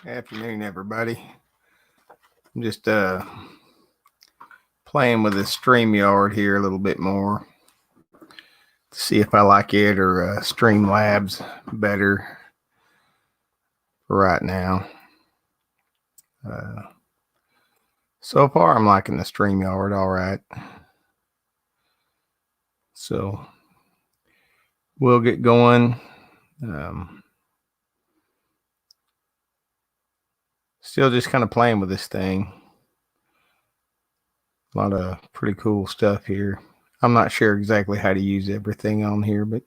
Afternoon, everybody. I'm just playing with the StreamYard here a little bit more to see if I like it or Streamlabs better for right now. So far, I'm liking the StreamYard all right. So we'll get going. Still just kind of playing with this thing. A lot of pretty cool stuff here. I'm not sure exactly how to use everything on here, but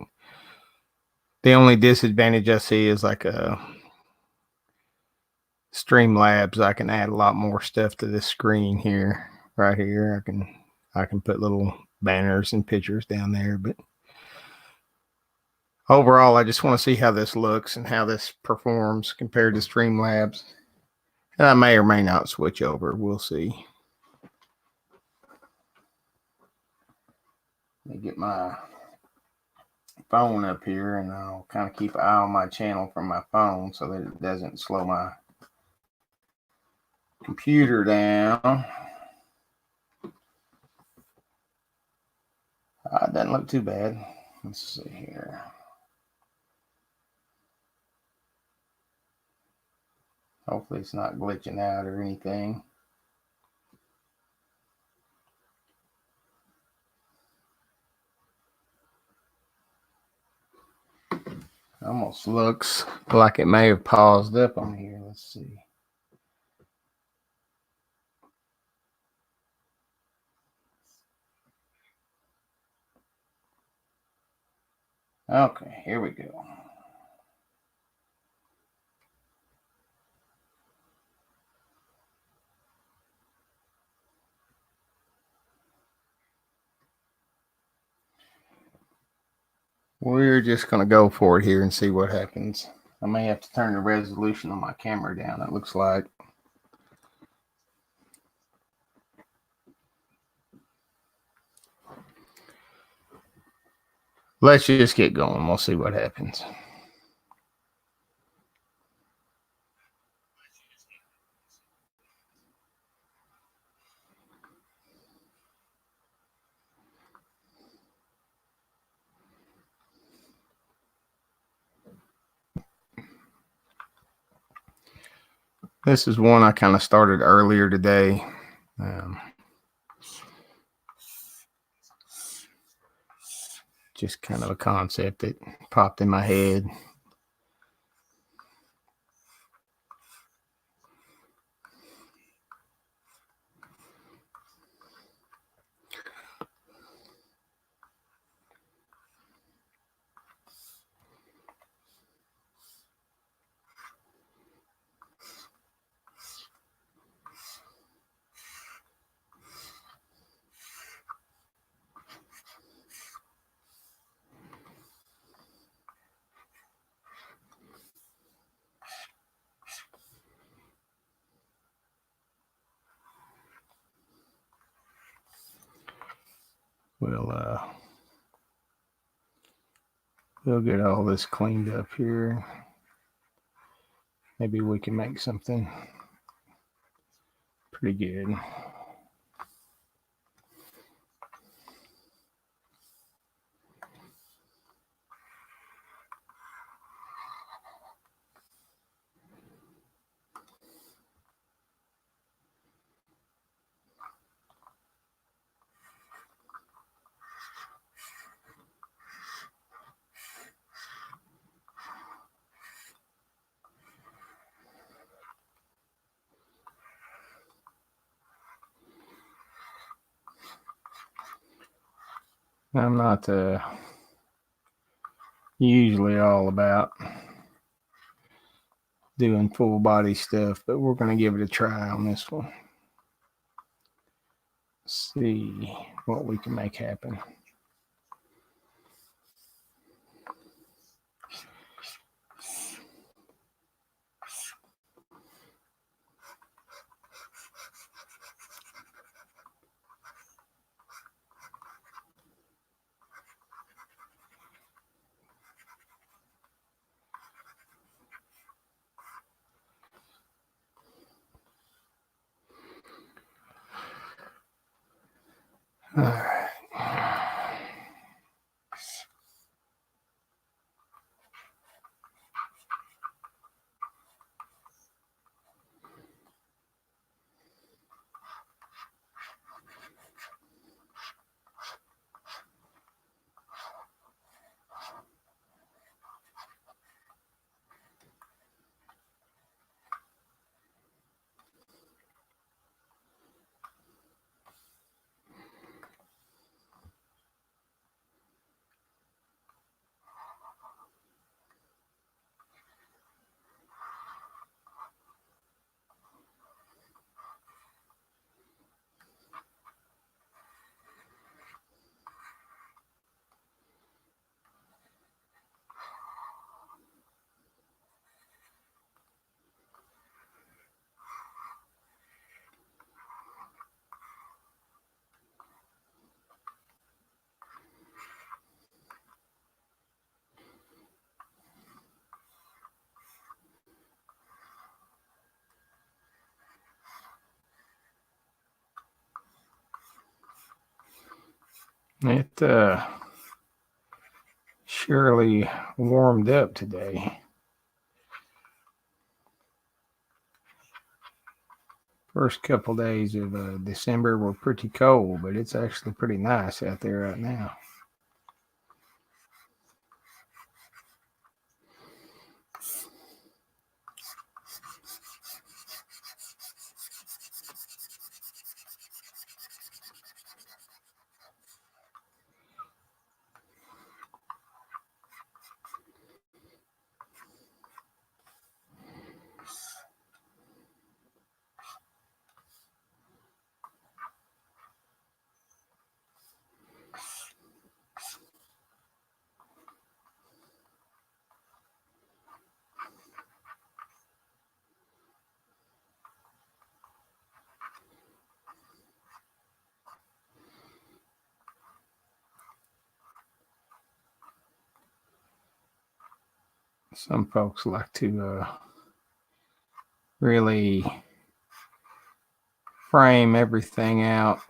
the only disadvantage I see is like a Streamlabs. I can add a lot more stuff to this screen here, right here. I can put little banners and pictures down there, but overall, I just want to see how this looks and how this performs compared to Streamlabs. And I may or may not switch over. We'll see. Let me get my phone up here and I'll kind of keep an eye on my channel from my phone so that it doesn't slow my computer down. It doesn't look too bad. Let's see here. Hopefully it's not glitching out or anything. Almost looks like it may have paused up on here. Let's see. Okay, here we go. We're just going to go for it here and see what happens. I may have to turn the resolution on my camera down, it looks like. Let's just get going. We'll see what happens. This is one I kind of started earlier today. Just kind of a concept that popped in my head. We'll get all this cleaned up here. Maybe we can make something pretty good. I'm not usually all about doing full body stuff, but we're going to give it a try on this one. See what we can make happen. All right. It surely warmed up today. First couple days of December were pretty cold, but it's actually pretty nice out there right now. Some folks like to really frame everything out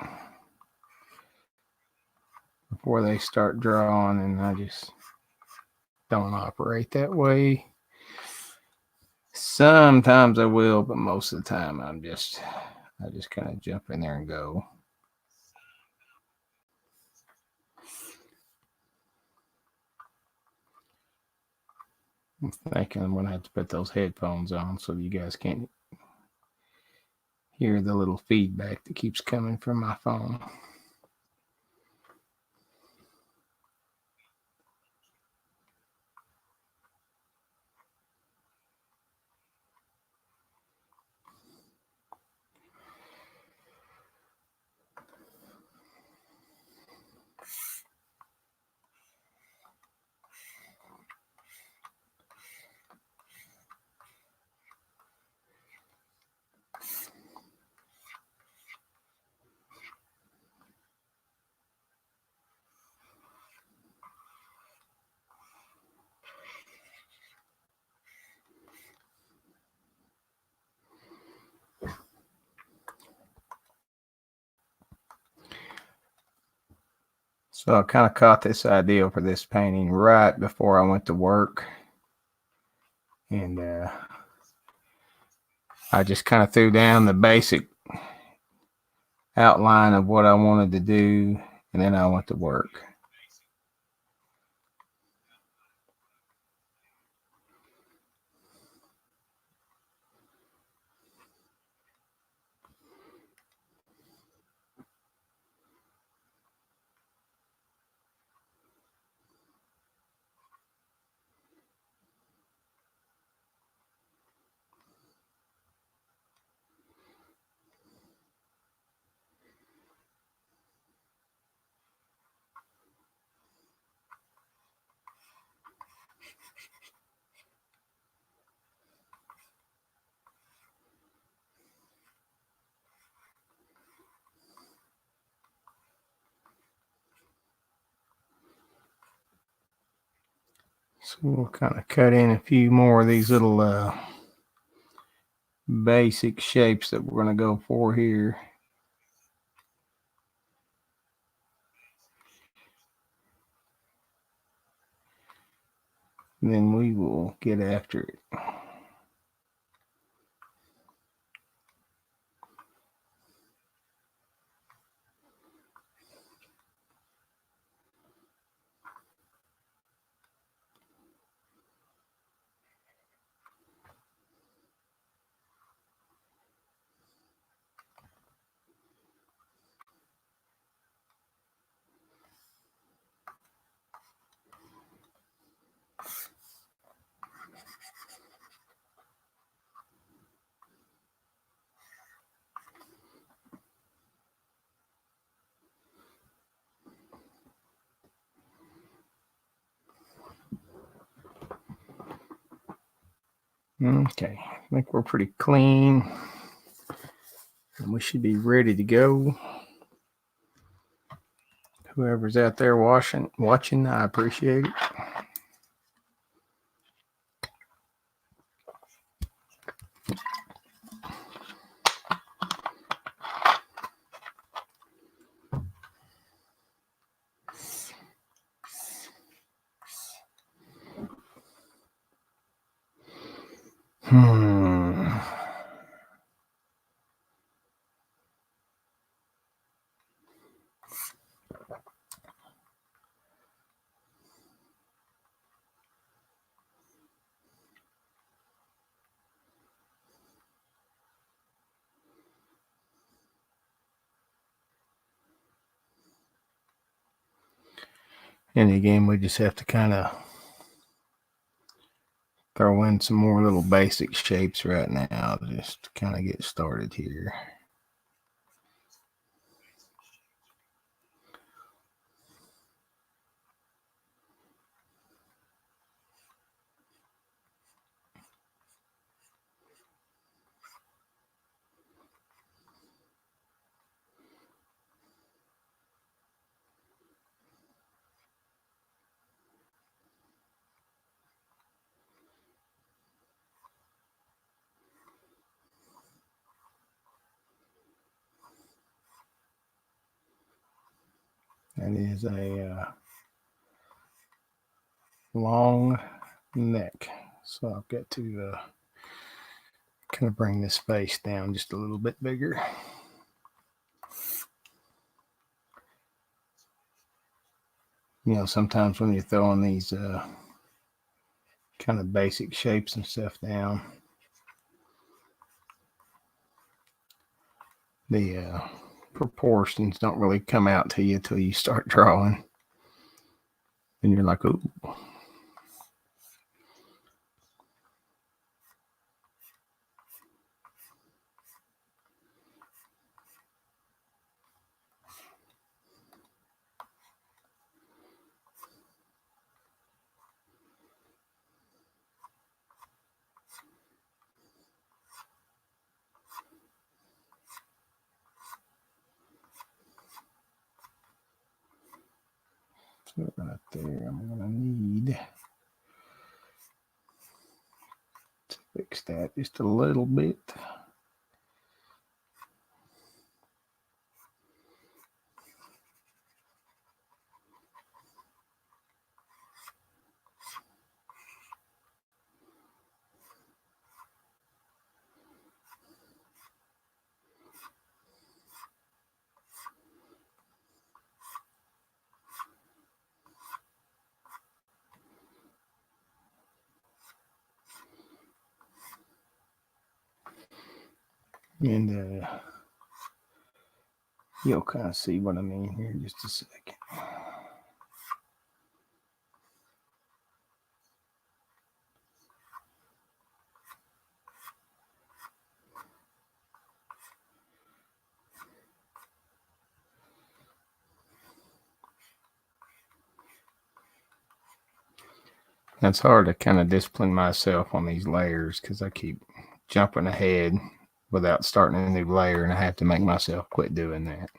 before they start drawing, and I just don't operate that way. Sometimes I will, but most of the time I just kind of jump in there and go. I'm thinking I'm gonna have to put those headphones on so you guys can't hear the little feedback that keeps coming from my phone. So I kind of caught this idea for this painting right before I went to work. And I just kind of threw down the basic outline of what I wanted to do, and then I went to work. So we'll kind of cut in a few more of these little basic shapes that we're going to go for here. And then we will get after it. Okay, I think we're pretty clean. And we should be ready to go. Whoever's out there watching, I appreciate it. And again, we just have to kind of throw in some more little basic shapes right now just to kind of get started here. That is a long neck. So I've got to kind of bring this face down just a little bit bigger. You know, sometimes when you're throwing these kind of basic shapes and stuff down, the proportions don't really come out to you till you start drawing. And you're like, ooh. So right there, I'm going to need to fix that just a little bit. And you'll kind of see what I mean here in just a second. It's hard to kind of discipline myself on these layers because I keep jumping ahead without starting a new layer, and I have to make myself quit doing that.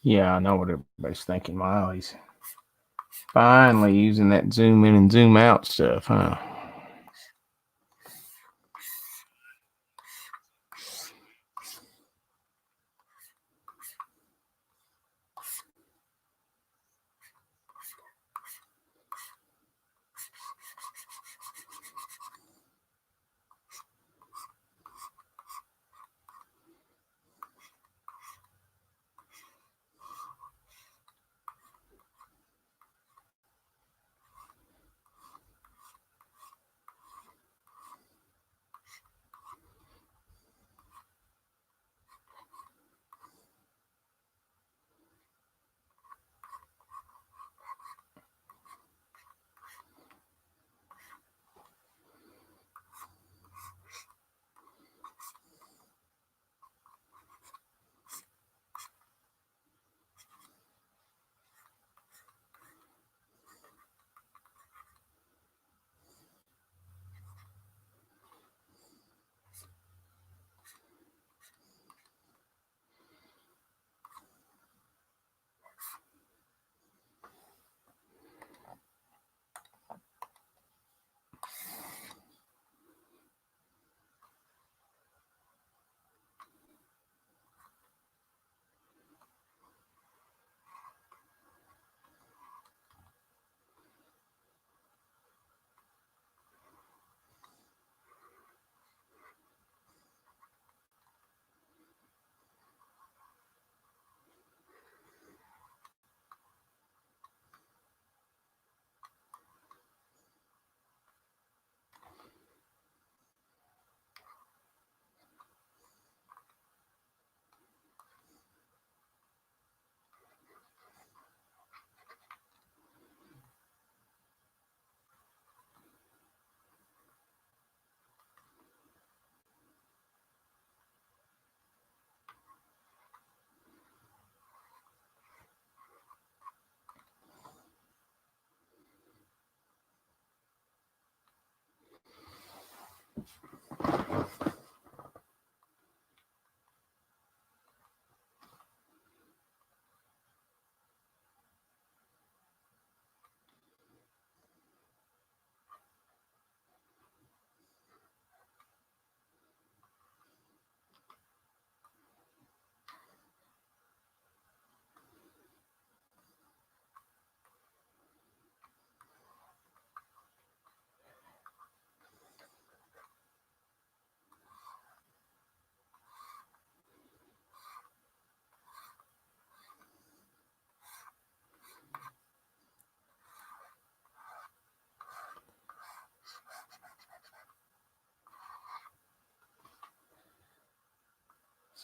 Yeah, I know what everybody's thinking, Miley's finally using that zoom in and zoom out stuff, huh?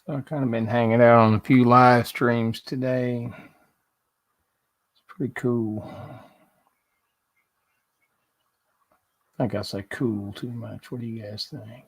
So I've kind of been hanging out on a few live streams today. It's pretty cool. I think I say cool too much. What do you guys think?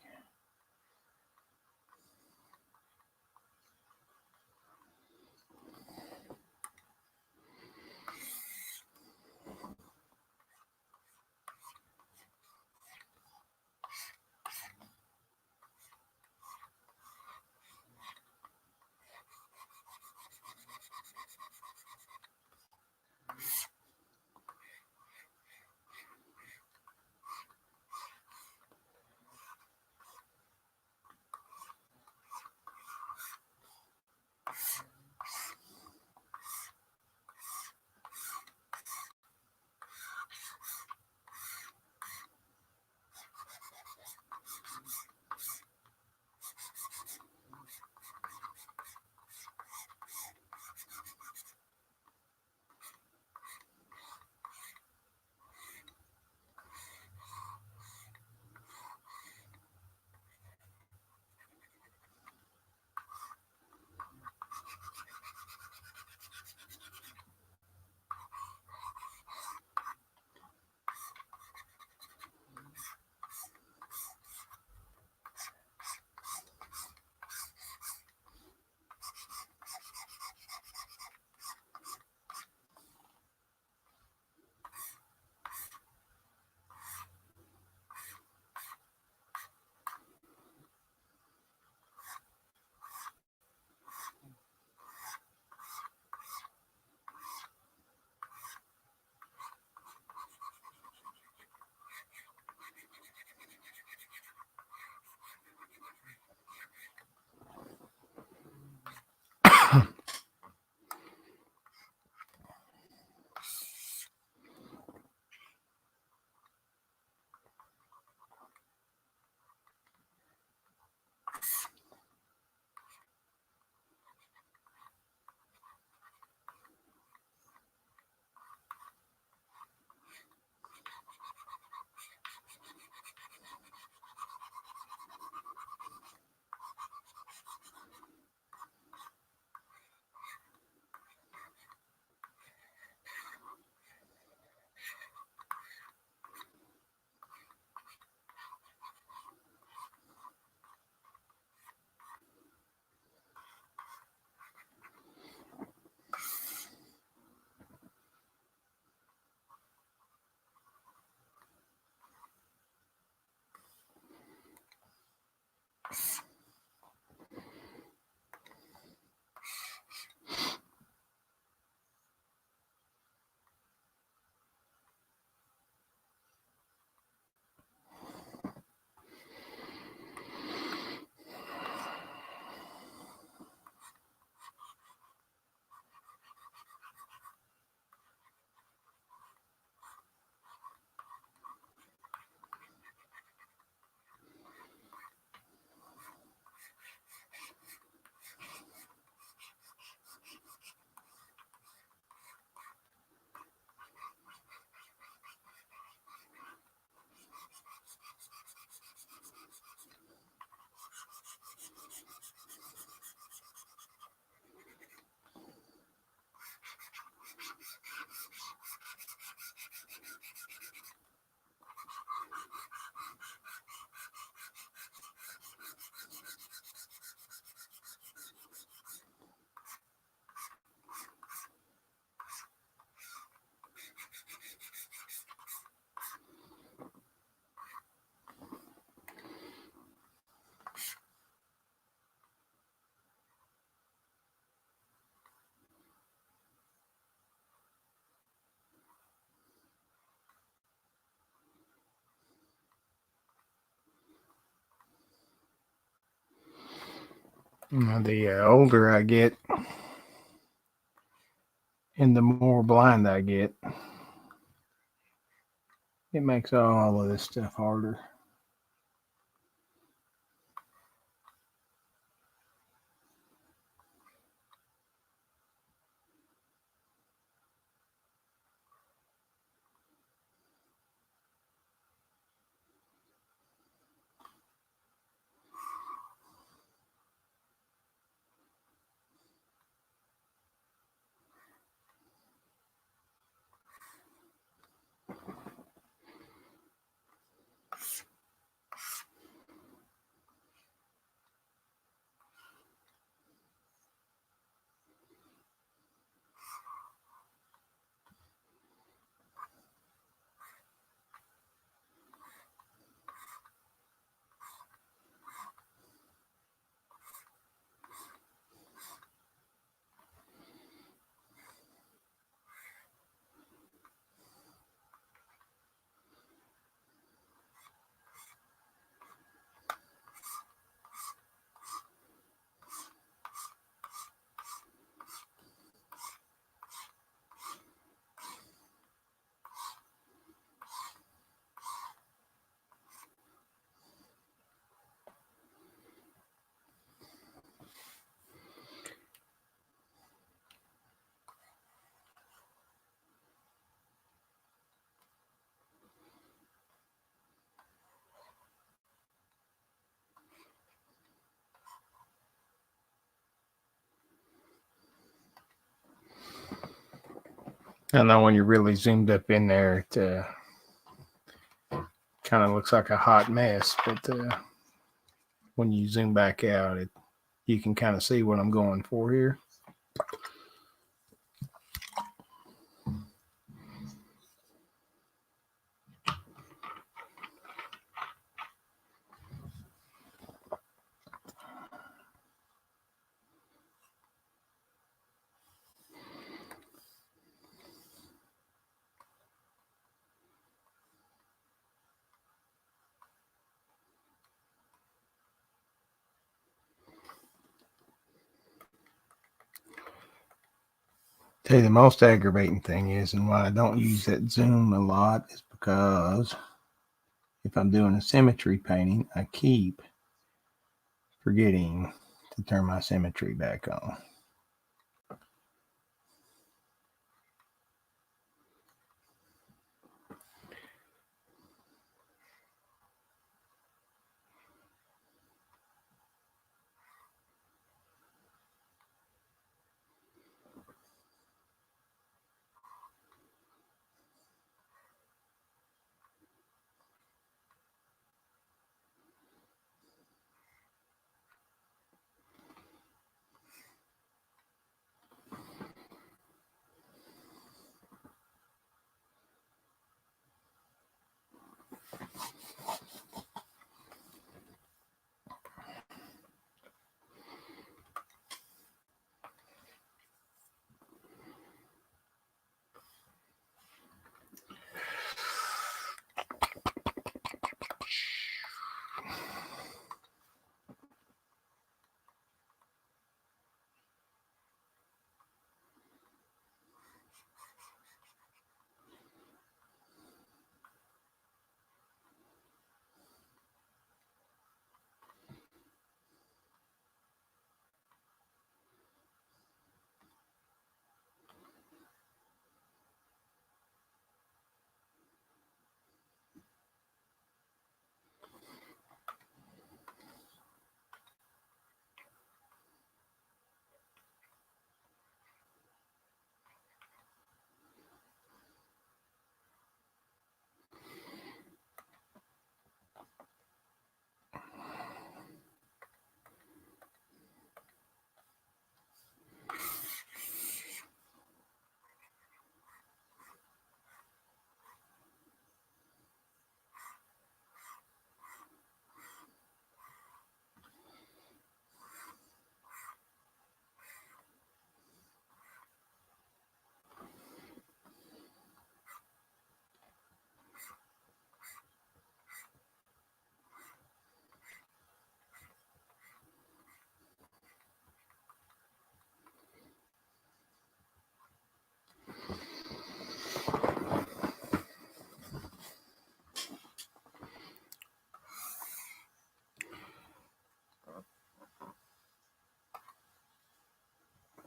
The older I get and the more blind I get, it makes all of this stuff harder. I know when you're really zoomed up in there, it kind of looks like a hot mess, but when you zoom back out, you can kind of see what I'm going for here. Tell you the most aggravating thing is, and why I don't use that zoom a lot, is because if I'm doing a symmetry painting, I keep forgetting to turn my symmetry back on.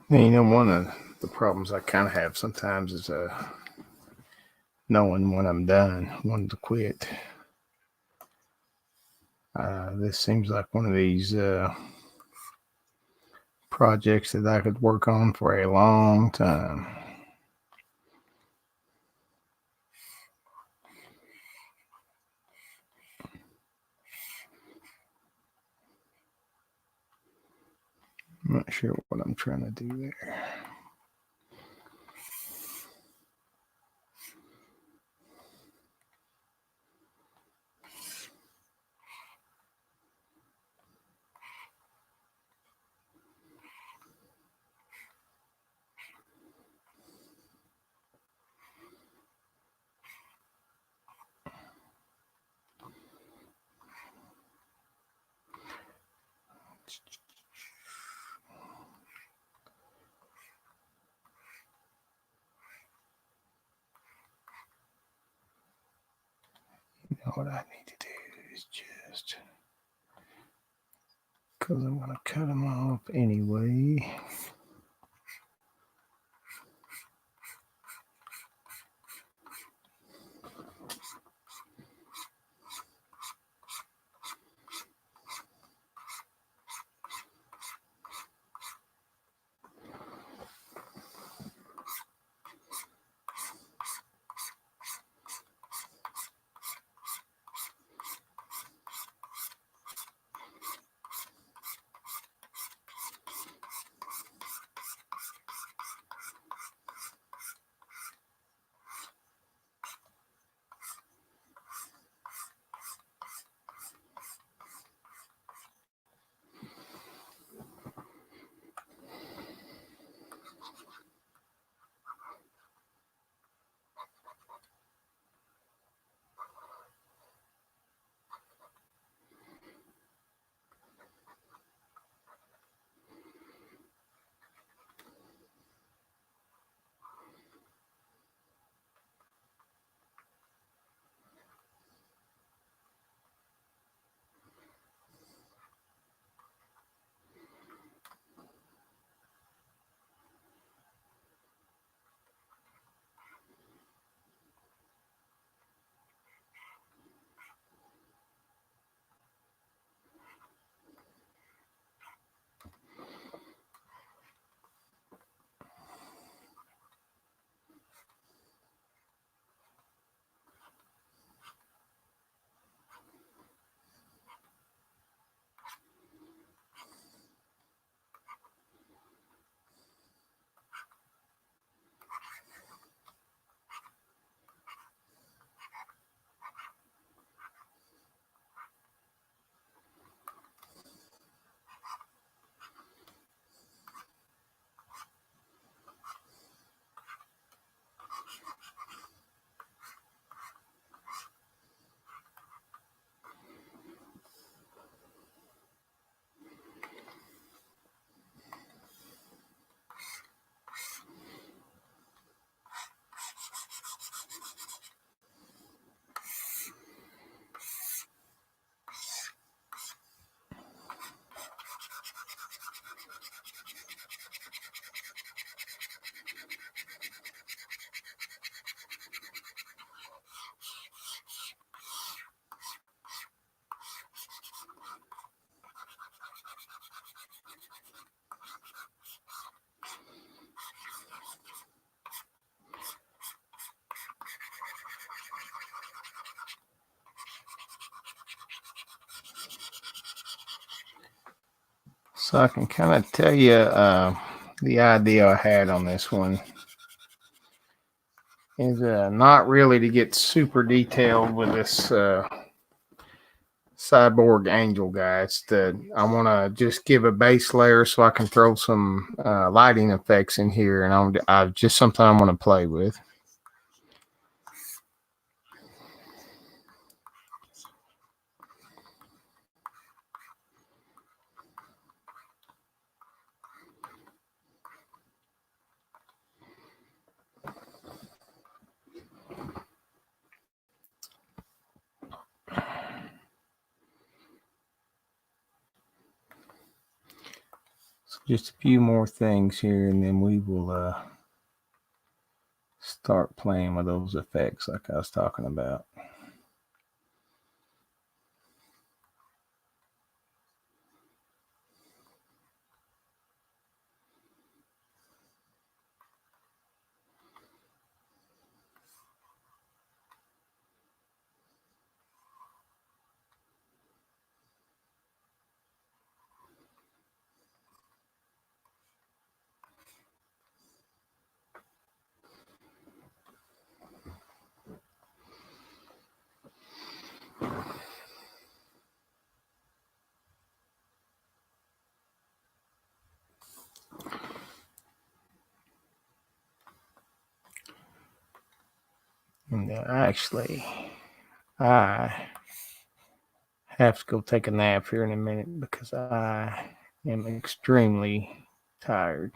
You know, one of the problems I kind of have sometimes is knowing when I'm done, wanting to quit. This seems like one of these projects that I could work on for a long time. I'm not sure what I'm trying to do there. You know what I need to do is just, because I'm going to cut them off anyway. So I can kind of tell you the idea I had on this one is not really to get super detailed with this cyborg angel guy. It's that I want to just give a base layer so I can throw some lighting effects in here, and I just something I want to play with. just a few more things here, and then we will start playing with those effects like I was talking about. And actually, I have to go take a nap here in a minute because I am extremely tired.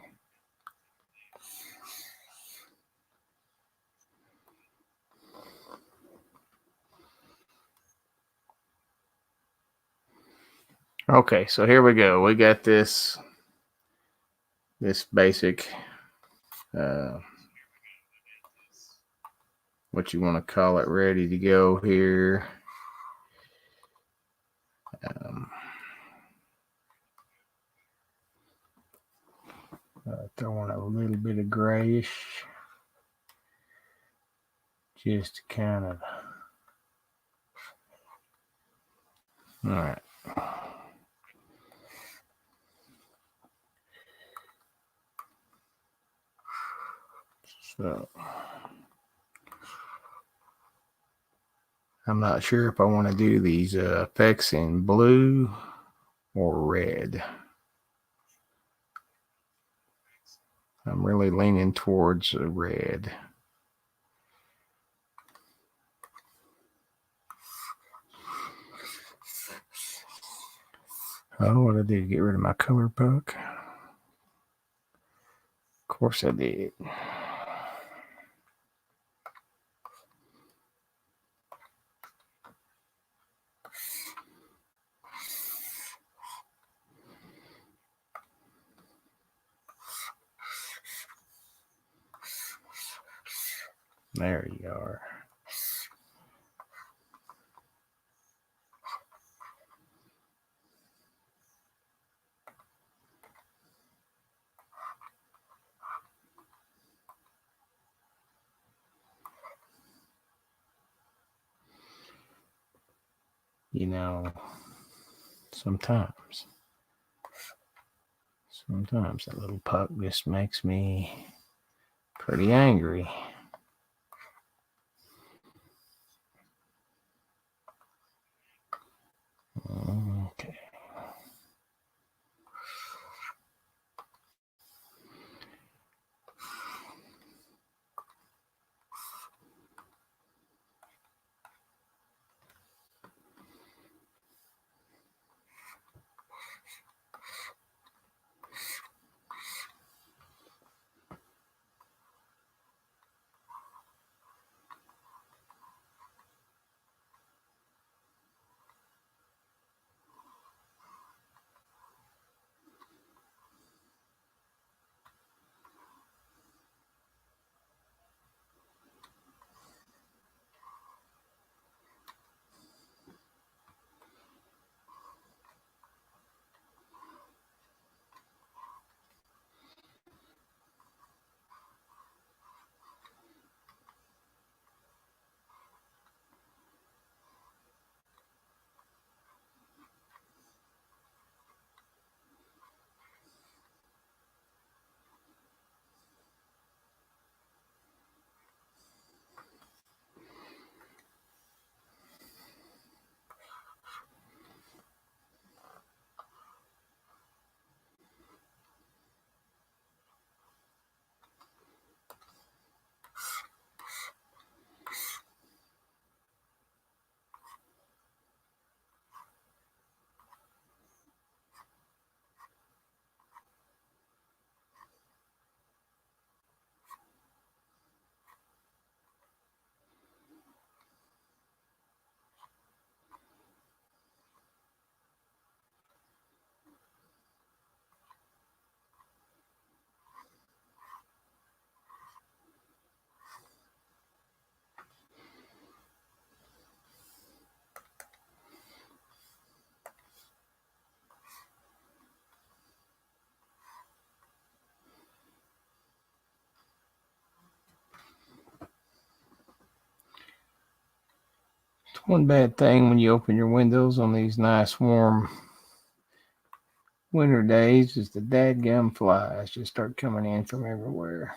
Okay, so here we go. We got this basic what you want to call it, ready to go here. Throwing a little bit of grayish just to kind of, all right. So I'm not sure if I want to do these effects in blue or red. I'm really leaning towards red. Oh, what I did, get rid of my color book. Of course I did. There you are. You know, sometimes that little puck just makes me pretty angry. Okay. One bad thing when you open your windows on these nice warm winter days is the dadgum flies just start coming in from everywhere.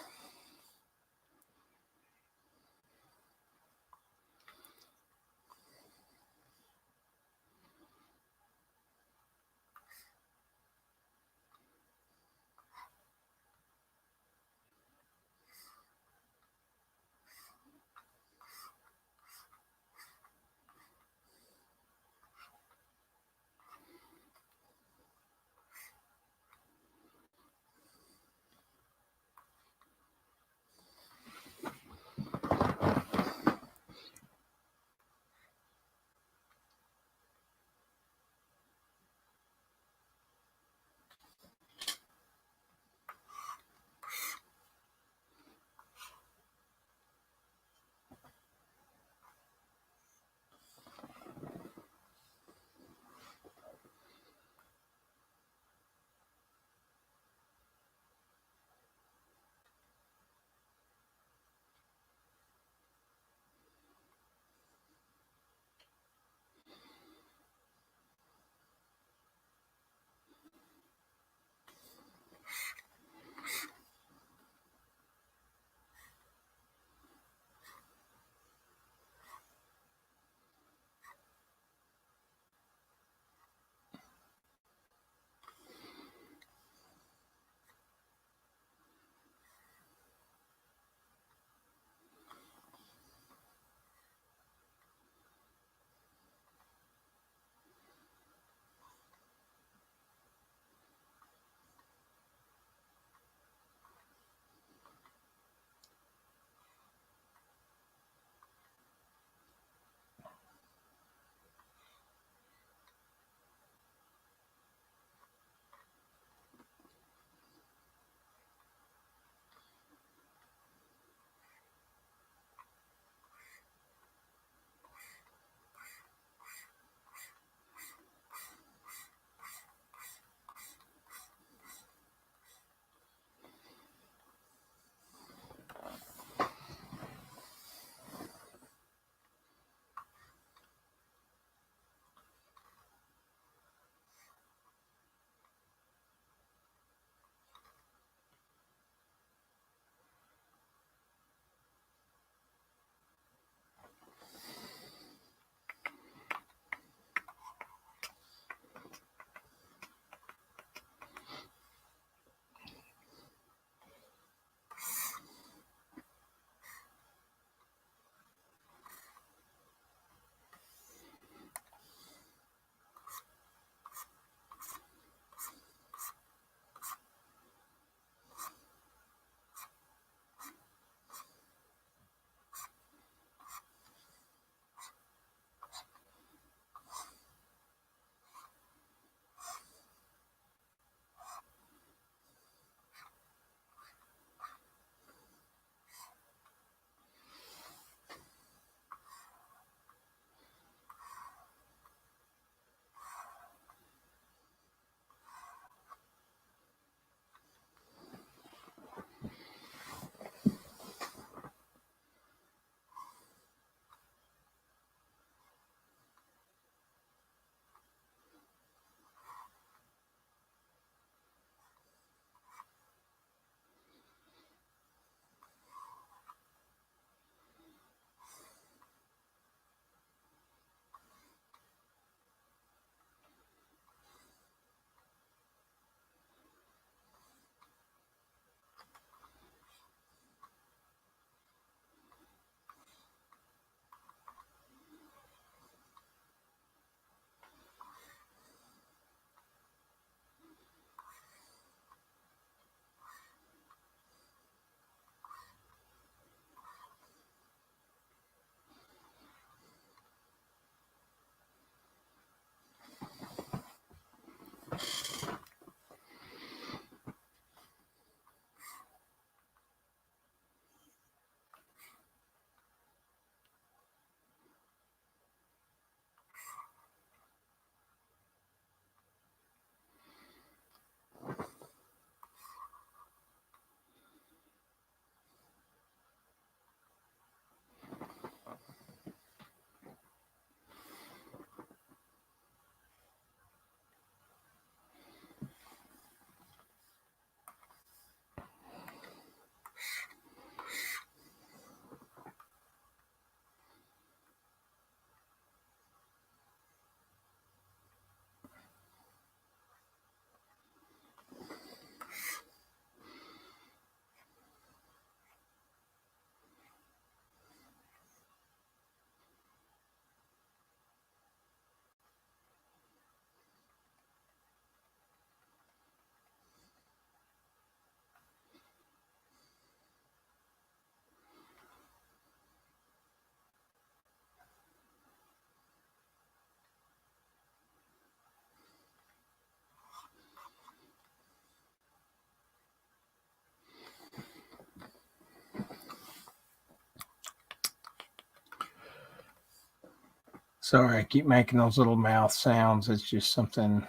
Sorry, I keep making those little mouth sounds. It's just something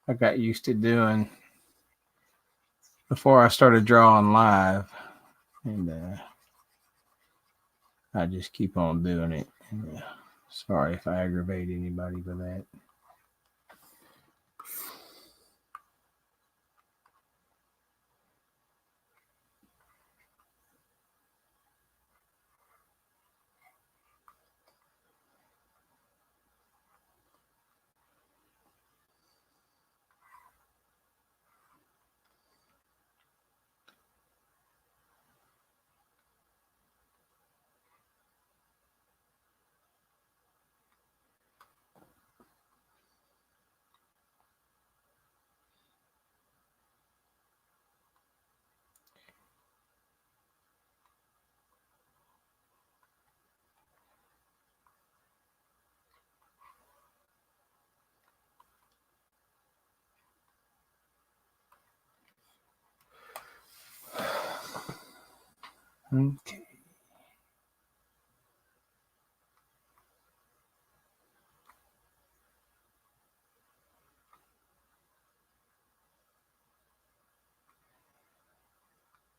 I got used to doing before I started drawing live, and I just keep on doing it. And, sorry if I aggravate anybody with that. Okay.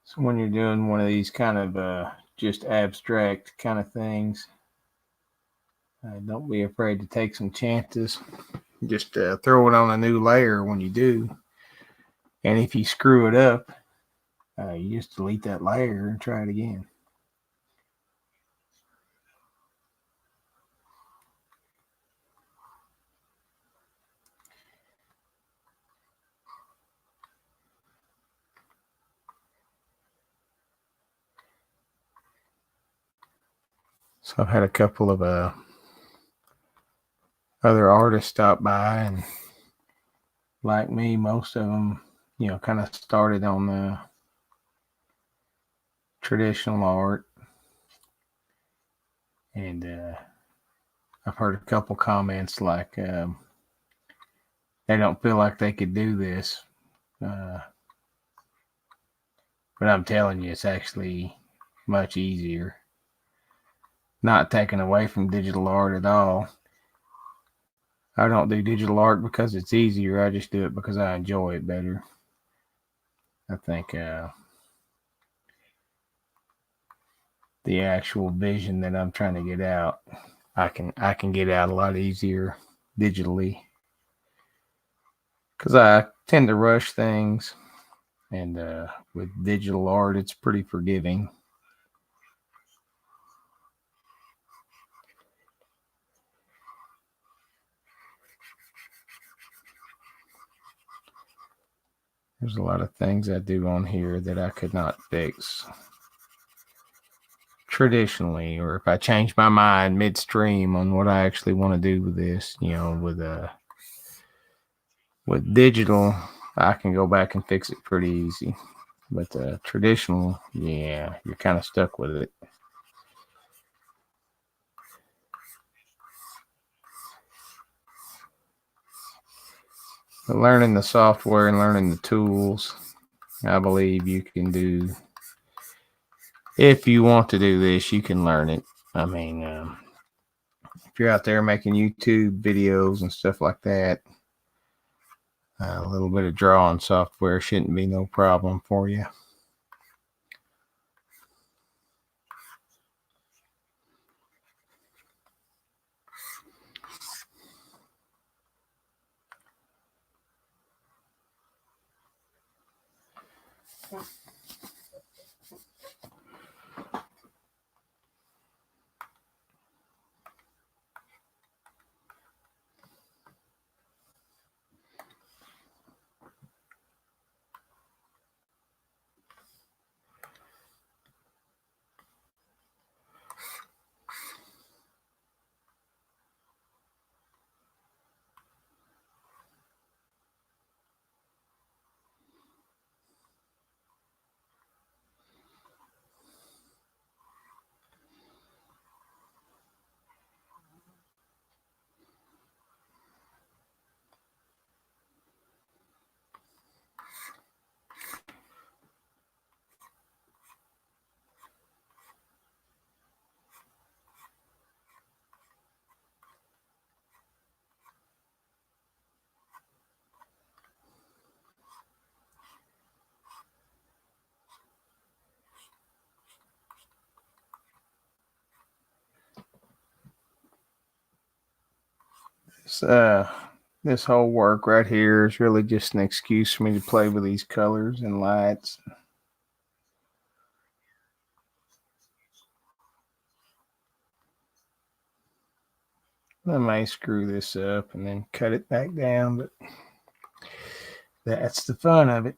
So when you're doing one of these kind of just abstract kind of things, don't be afraid to take some chances. Just throw it on a new layer when you do. And if you screw it up, you just delete that layer and try it again. So I've had a couple of other artists stop by, and like me, most of them, kind of started on the traditional art. And I've heard a couple comments like they don't feel like they could do this. But I'm telling you, it's actually much easier. Not taken away from digital art at all. I don't do digital art because it's easier. I just do it because I enjoy it better. I think the actual vision that I'm trying to get out, I can get out a lot easier digitally, because I tend to rush things, and with digital art, it's pretty forgiving. There's a lot of things I do on here that I could not fix traditionally, or if I change my mind midstream on what I actually want to do with this, with digital, I can go back and fix it pretty easy. But traditional, yeah, you're kind of stuck with it. But learning the software and learning the tools, I believe you can do. If you want to do this, you can learn it. I mean, if you're out there making YouTube videos and stuff like that, a little bit of drawing software shouldn't be no problem for you. this whole work right here is really just an excuse for me to play with these colors and lights. I may screw this up and then cut it back down, but that's the fun of it.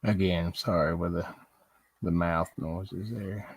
Again, sorry with the mouth noises there.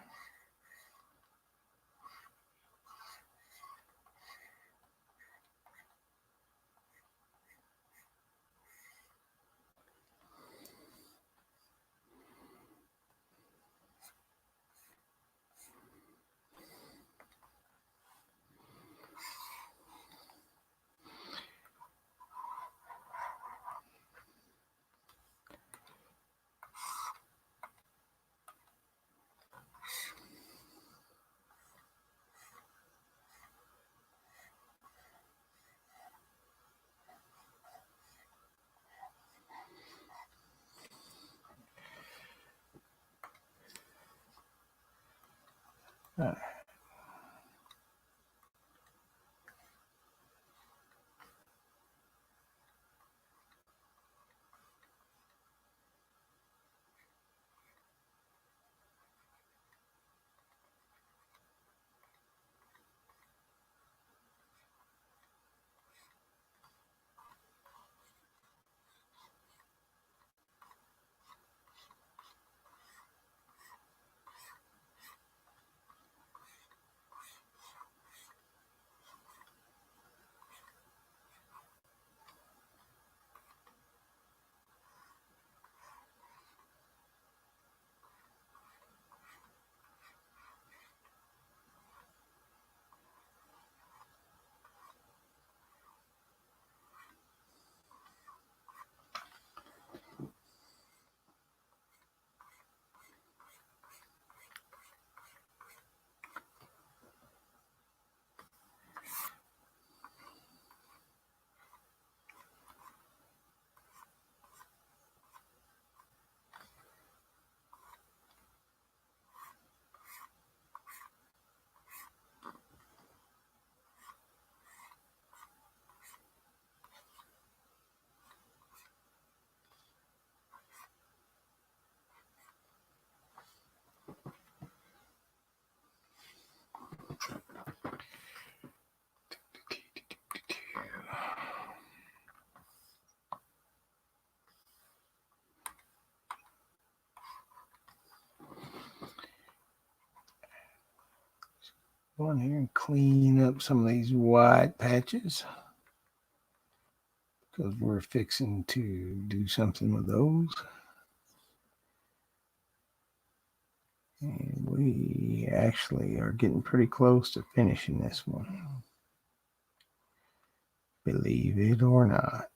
Go in here and clean up some of these white patches because we're fixing to do something with those. And we actually are getting pretty close to finishing this one. Believe it or not.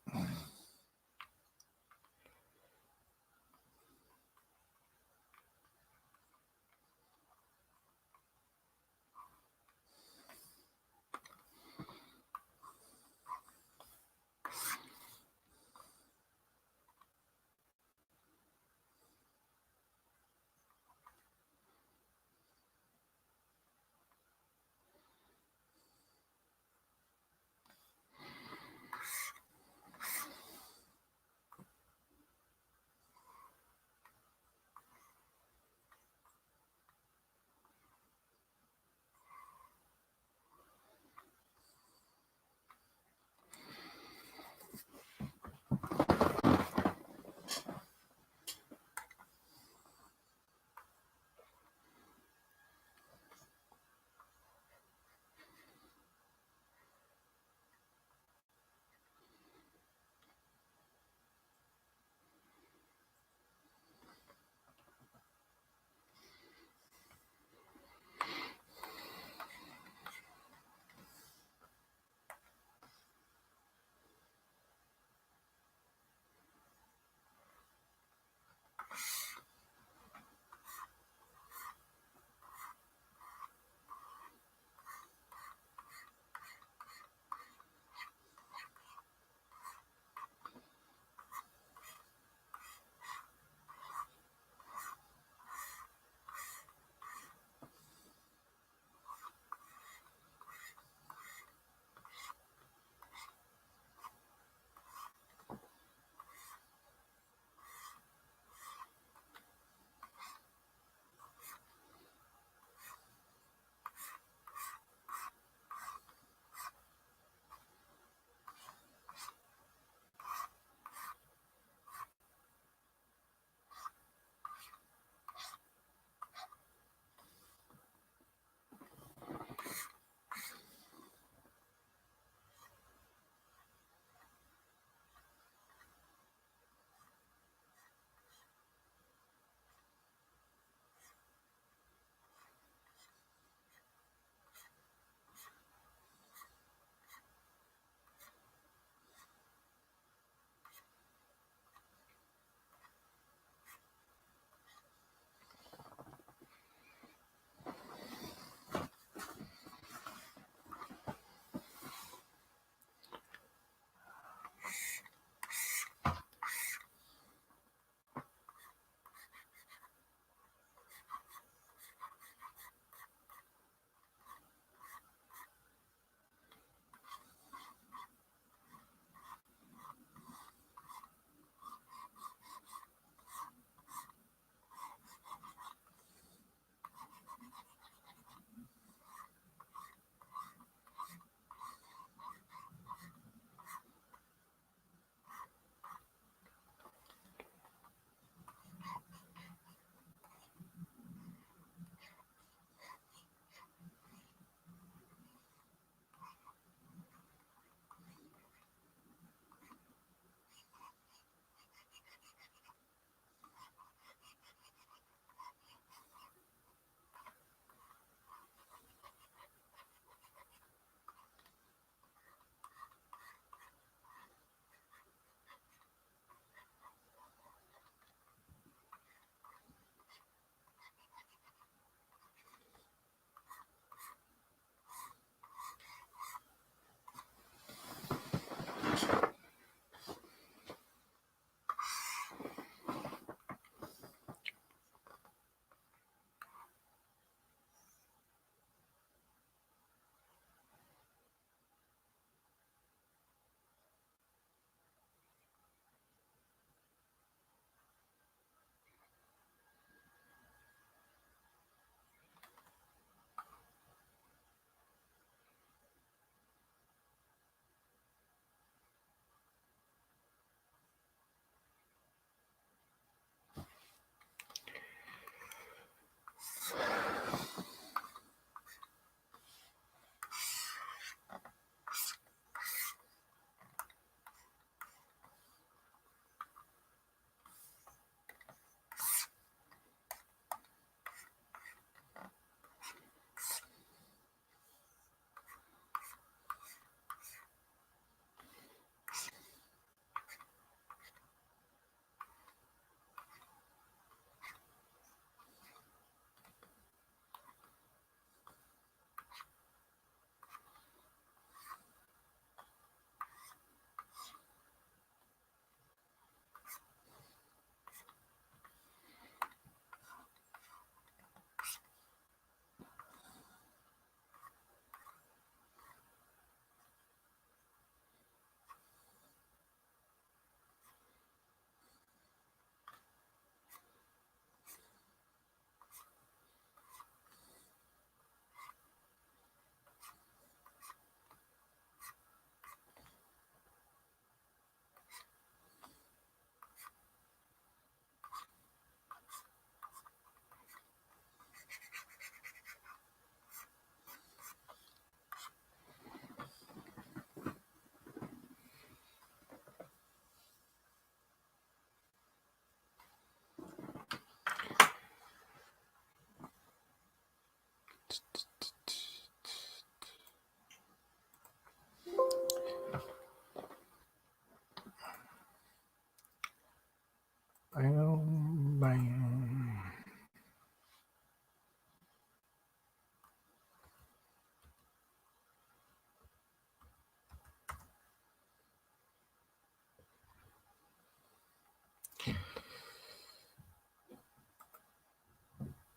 Bam, bam.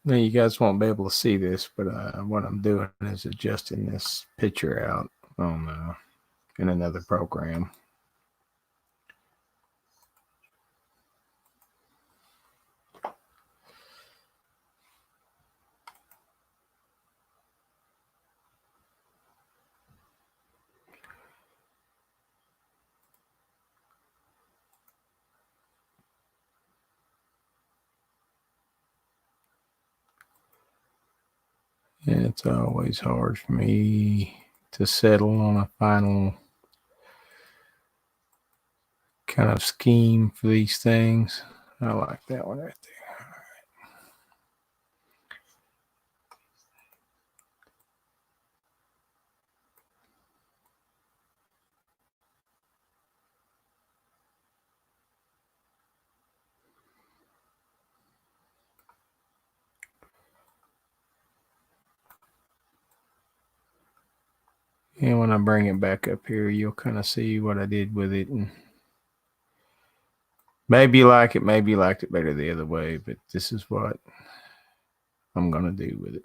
Now you guys won't be able to see this, but what I'm doing is adjusting this picture out on in another program. And it's always hard for me to settle on a final kind of scheme for these things. I like that one right there. And when I bring it back up here, you'll kind of see what I did with it. And maybe you like it, maybe you liked it better the other way, but this is what I'm going to do with it.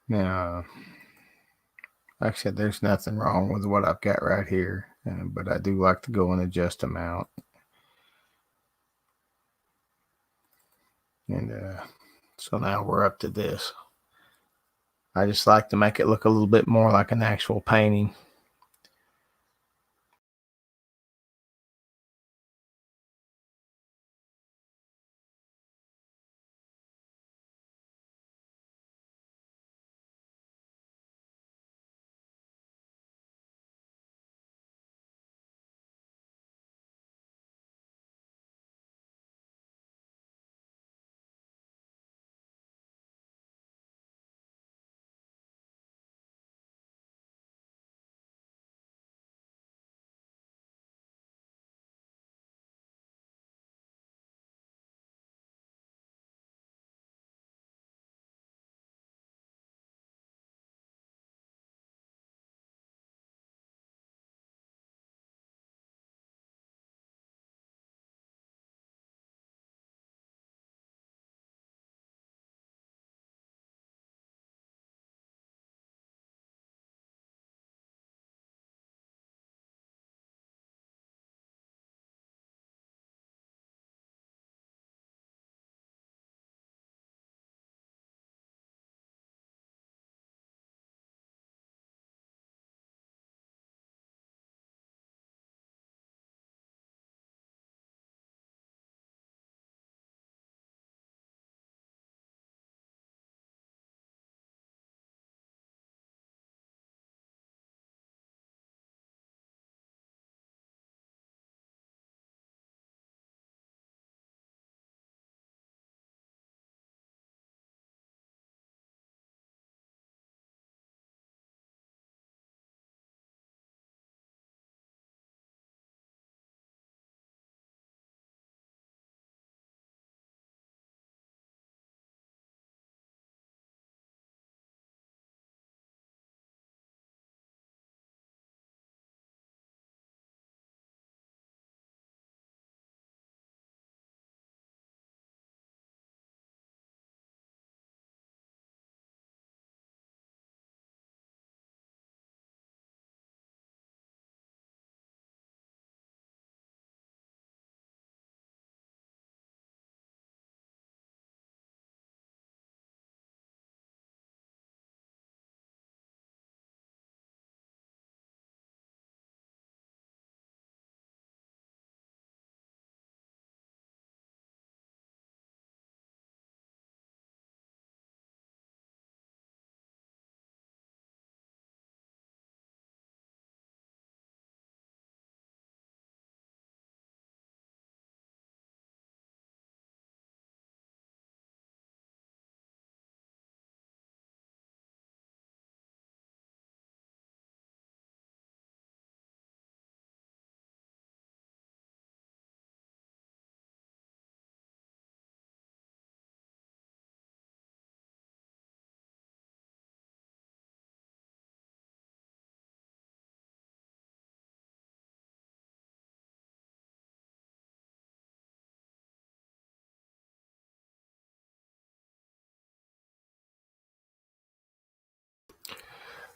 Now, like I said, there's nothing wrong with what I've got right here, but I do like to go and adjust them out. And so now we're up to this. I just like to make it look a little bit more like an actual painting.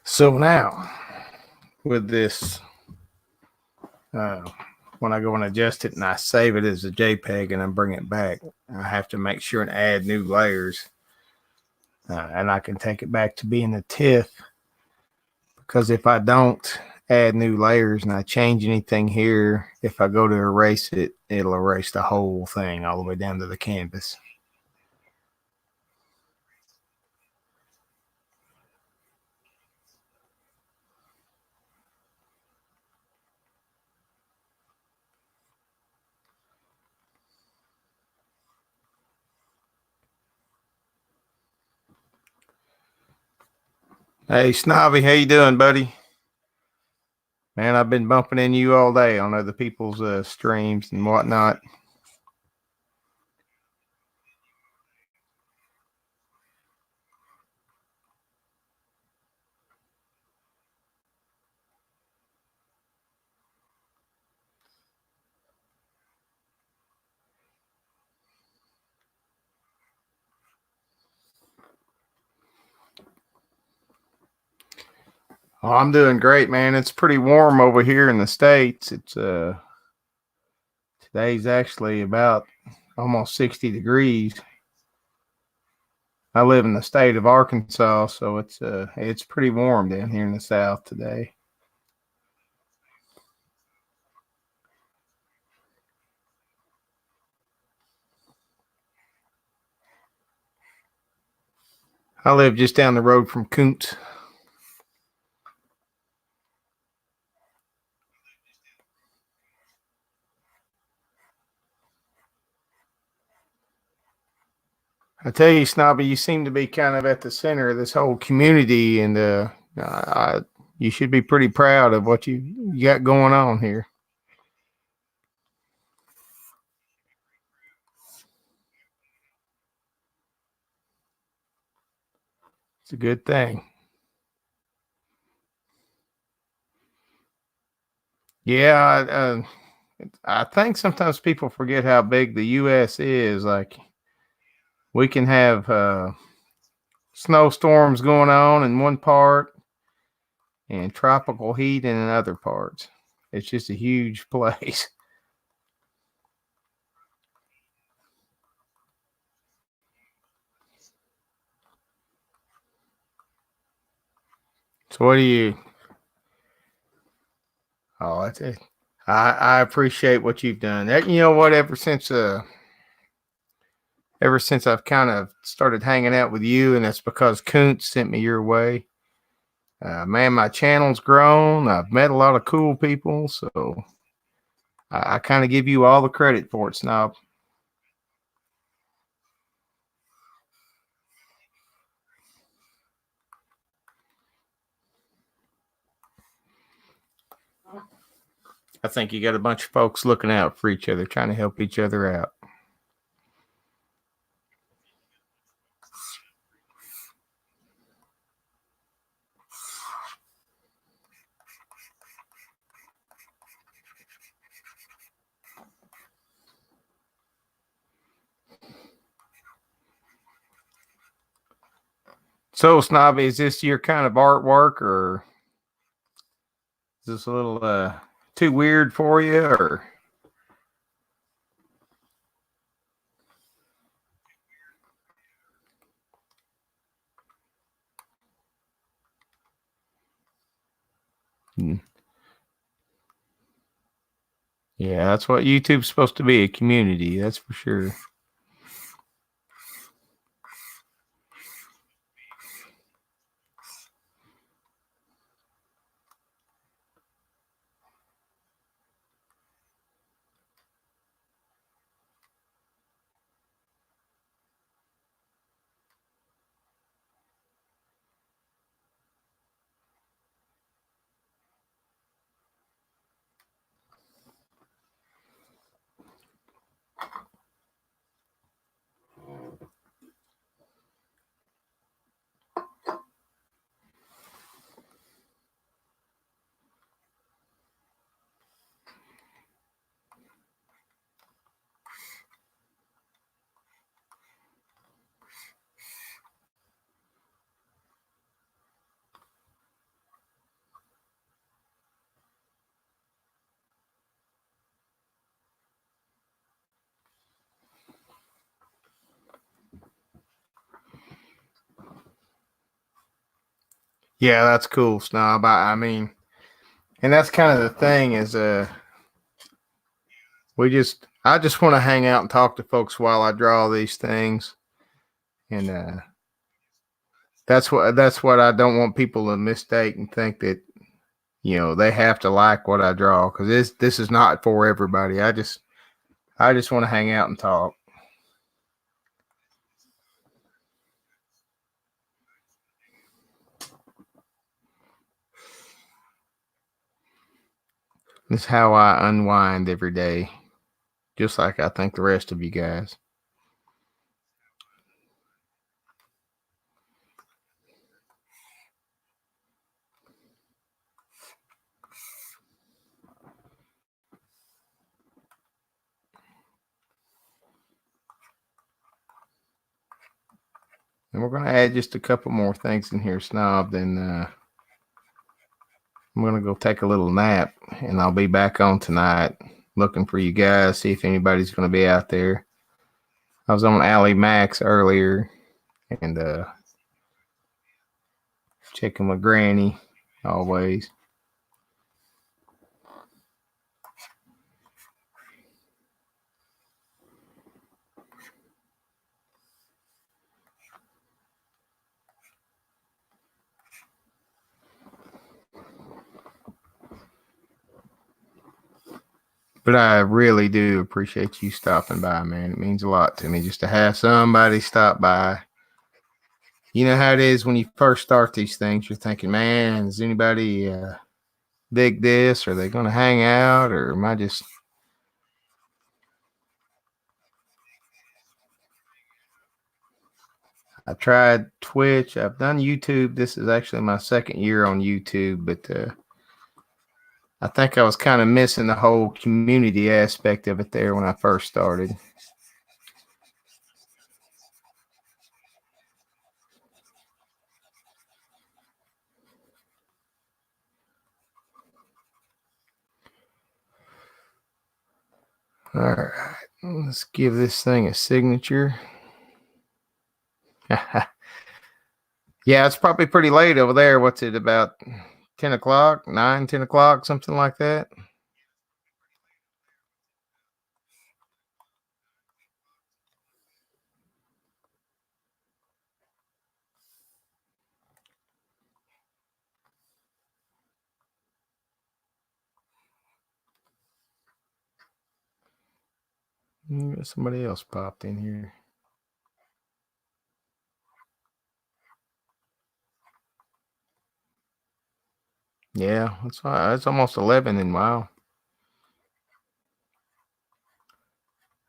So now, with this, uh, when I go and adjust it and I save it as a JPEG and I bring it back, I have to make sure and add new layers. And I can take it back to being a TIFF, because if I don't add new layers and I change anything here, if I go to erase it, it'll erase the whole thing all the way down to the canvas. Hey, Snobby, how you doing, buddy? Man, I've been bumping into you all day on other people's streams and whatnot. Oh, I'm doing great, man. It's pretty warm over here in the States. It's today's actually about almost 60 degrees. I live in the state of Arkansas, so it's pretty warm down here in the South today. I live just down the road from Kuntz. I tell you, Snobby, you seem to be kind of at the center of this whole community, and you should be pretty proud of what you got going on here. It's a good thing. Yeah, I think sometimes people forget how big the U.S. is. Like, we can have snowstorms going on in one part and tropical heat in other parts. It's just a huge place. So, what do you? Oh, that's it. I appreciate what you've done. You know what? Ever since I've kind of started hanging out with you, and that's because Kuntz sent me your way. Man, my channel's grown. I've met a lot of cool people, so I kind of give you all the credit for it, Snob. I think you got a bunch of folks looking out for each other, trying to help each other out. So, Snobby, is this your kind of artwork, or is this a little too weird for you, or? Hmm. Yeah, that's what YouTube's supposed to be, a community, that's for sure. Yeah, that's cool, Snob. I mean, and that's kind of the thing is, I just want to hang out and talk to folks while I draw these things, and that's what I don't want people to mistake and think that they have to like what I draw, because this is not for everybody. I just want to hang out and talk. This is how I unwind every day, just like I think the rest of you guys. And we're going to add just a couple more things in here, Snob. Then I'm going to go take a little nap, and I'll be back on tonight looking for you guys, see if anybody's going to be out there. I was on Alley Max earlier and checking with Granny always. But I really do appreciate you stopping by, man. It means a lot to me just to have somebody stop by. You know how it is when you first start these things. You're thinking, man, is anybody dig this? Are they going to hang out? Or am I just... I tried Twitch. I've done YouTube. This is actually my second year on YouTube, but I think I was kind of missing the whole community aspect of it there when I first started. All right, let's give this thing a signature. Yeah, it's probably pretty late over there. What's it, about 10 o'clock, 9, 10 o'clock, something like that? Somebody else popped in here. Yeah, it's almost 11, and wow.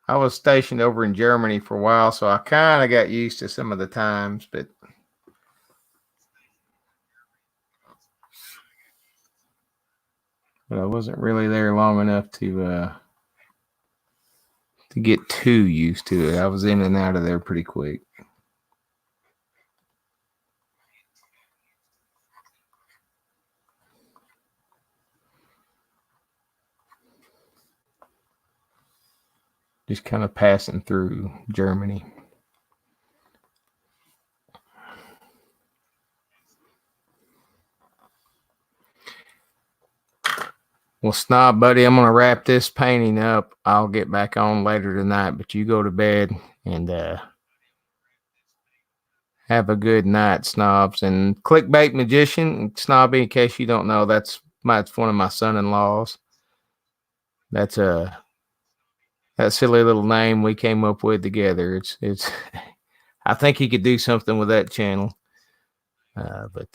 I was stationed over in Germany for a while, so I kind of got used to some of the times, but I wasn't really there long enough to get too used to it. I was in and out of there pretty quick. Just kind of passing through Germany. Well, Snob buddy, I'm gonna wrap this painting up. I'll get back on later tonight, but you go to bed and have a good night, Snobs. And Clickbait Magician, Snobby, in case you don't know, that's one of my son-in-laws. That's that silly little name we came up with together. It's I think he could do something with that channel. But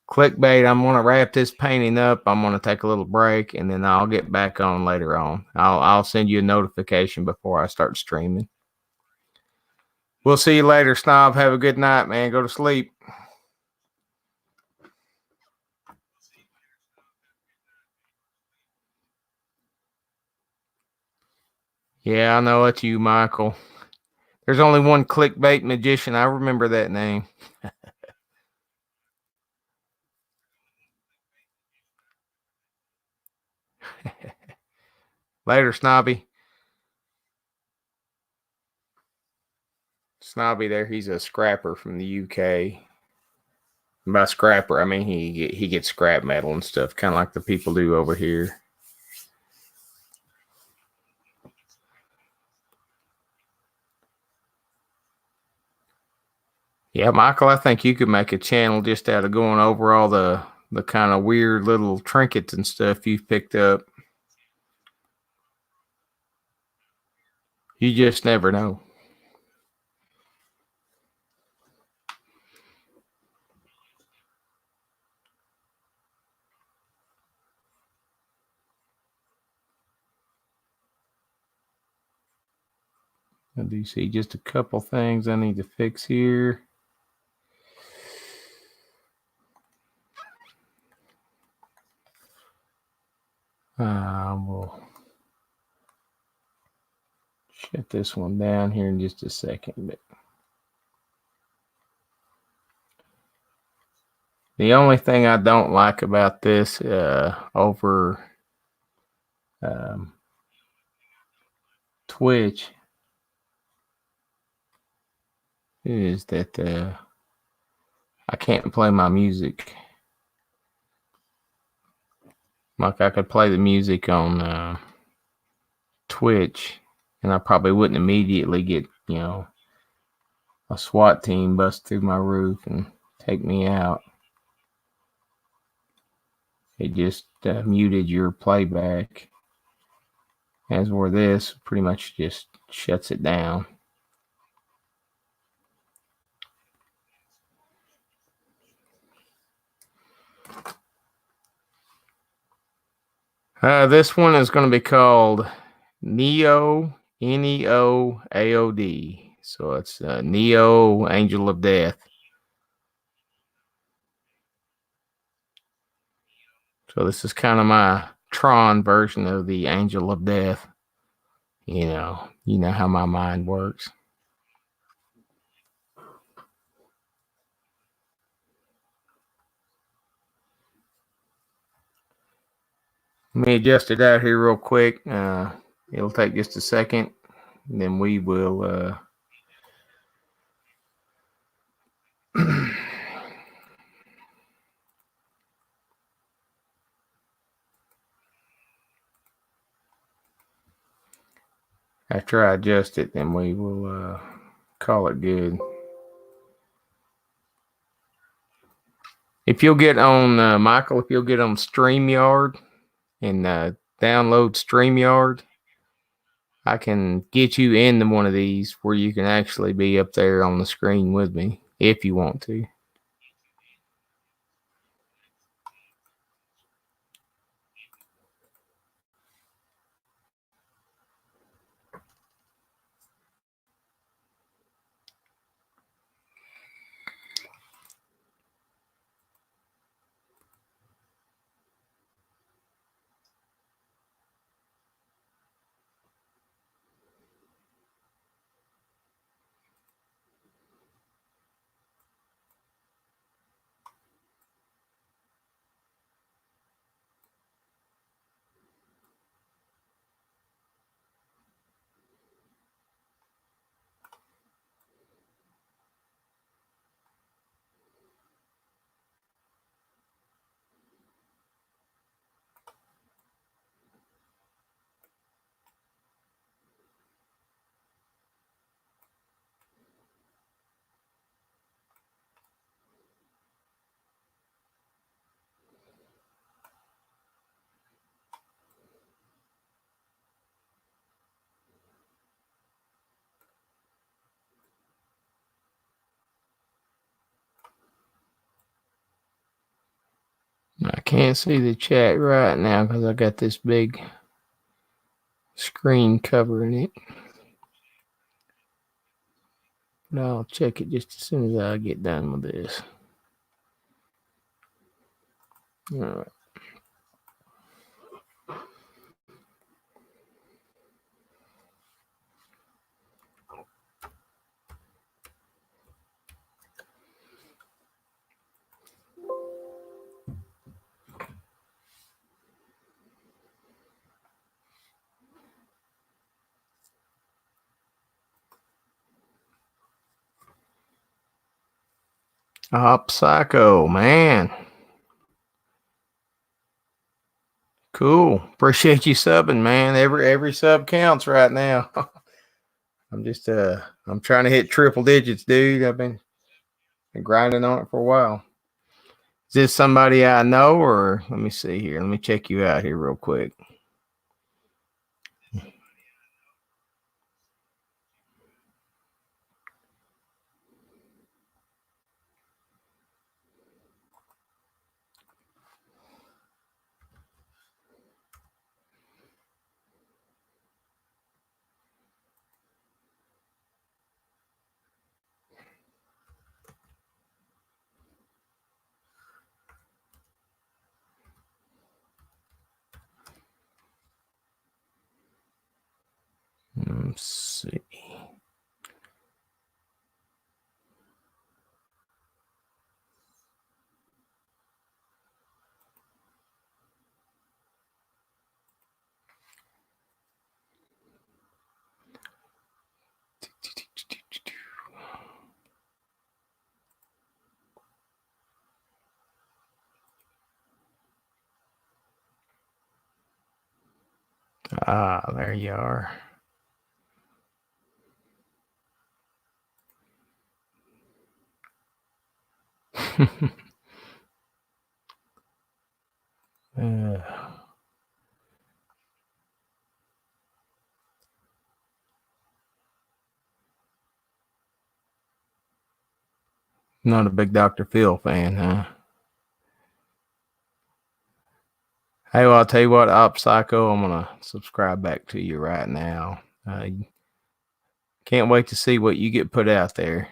Clickbait, I'm going to wrap this painting up. I'm going to take a little break, and then I'll get back on later on. I'll send you a notification before I start streaming. We'll see you later, Snob. Have a good night, man. Go to sleep. Yeah, I know it's you, Michael. There's only one Clickbait Magician. I remember that name. Later, Snobby. Snobby there, he's a scrapper from the UK. By scrapper, I mean he gets scrap metal and stuff, kind of like the people do over here. Yeah, Michael, I think you could make a channel just out of going over all the kind of weird little trinkets and stuff you've picked up. You just never know. I do see just a couple things I need to fix here. We'll shut this one down here in just a second. But the only thing I don't like about this over Twitch is that I can't play my music. Like I could play the music on Twitch, and I probably wouldn't immediately get, a SWAT team bust through my roof and take me out. It just muted your playback. As where this pretty much just shuts it down. This one is going to be called Neo, Neoaod. So it's Neo, Angel of Death. So this is kind of my Tron version of the Angel of Death. You know how my mind works. Let me adjust it out here real quick. It'll take just a second. And then we will after I adjust it, then we will call it good. If you'll get on, Michael, if you'll get on StreamYard and download StreamYard, I can get you into one of these where you can actually be up there on the screen with me if you want to. I can't see the chat right now because I got this big screen covering it. But I'll check it just as soon as I get done with this. All right. Op Psycho, man. Cool. Appreciate you subbing, man. Every sub counts right now. I'm trying to hit triple digits, dude. I've been grinding on it for a while. Is this somebody I know, or let me see here. Let me check you out here real quick. Let's see. Ah, there you are. Not a big Dr. Phil fan, huh? Hey, well, I'll tell you what, Op Psycho, I'm going to subscribe back to you right now. Can't wait to see what you get put out there.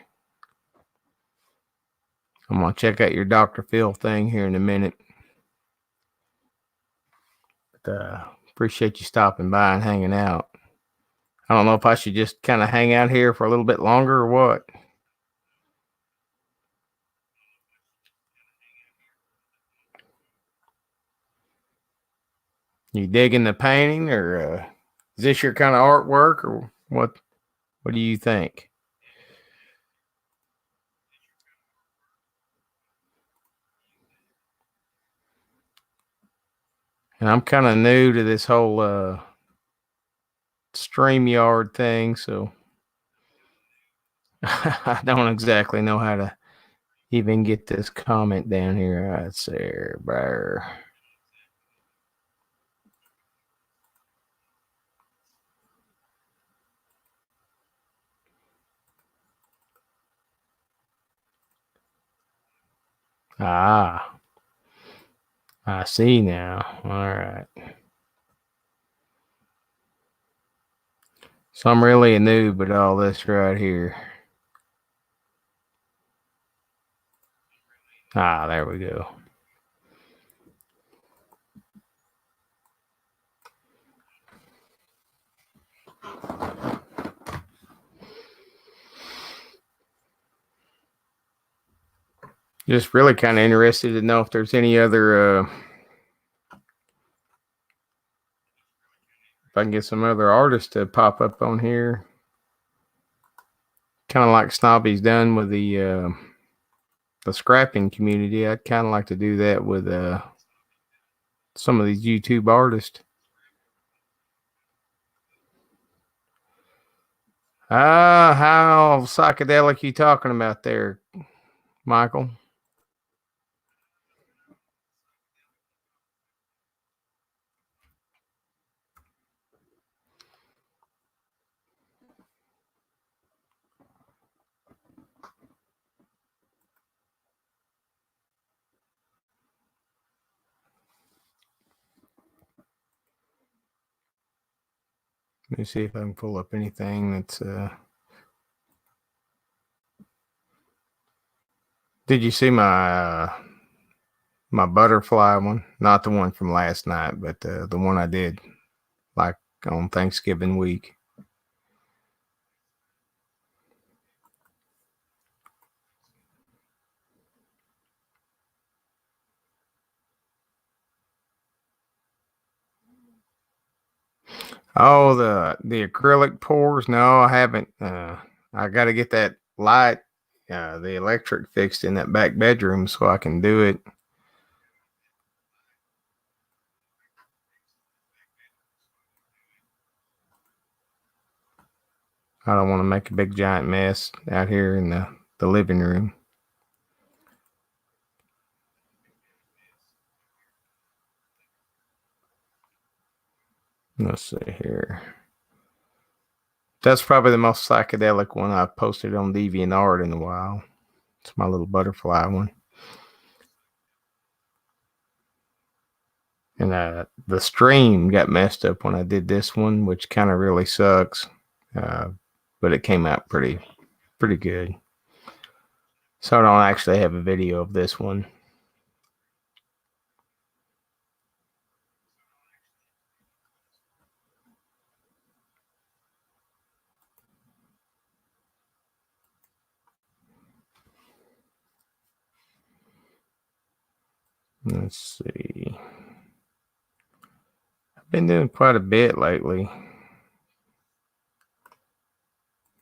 I'm going to check out your Dr. Phil thing here in a minute. But, appreciate you stopping by and hanging out. I don't know if I should just kind of hang out here for a little bit longer or what. You digging the painting, or is this your kind of artwork, or what? What do you think? And I'm kind of new to this whole StreamYard thing, so I don't exactly know how to even get this comment down here. Right there, bear. Ah, I see now. All right. So I'm really a noob at all this right here. Ah, there we go. Just really kind of interested to know if there's any other, if I can get some other artists to pop up on here. Kind of like Snobby's done with the scrapping community. I'd kind of like to do that with some of these YouTube artists. How psychedelic you talking about there, Michael? Let me see if I can pull up anything that's. Did you see my butterfly one? Not the one from last night, but the one I did like on Thanksgiving week. Oh, the acrylic pours. No, I haven't. I got to get that light the electric fixed in that back bedroom so I can do it. I don't want to make a big giant mess out here in the living room. Let's see here. That's probably the most psychedelic one I've posted on DeviantArt in a while. It's my little butterfly one. And the stream got messed up when I did this one, which kind of really sucks. But it came out pretty good. So I don't actually have a video of this one. Let's see. I've been doing quite a bit lately.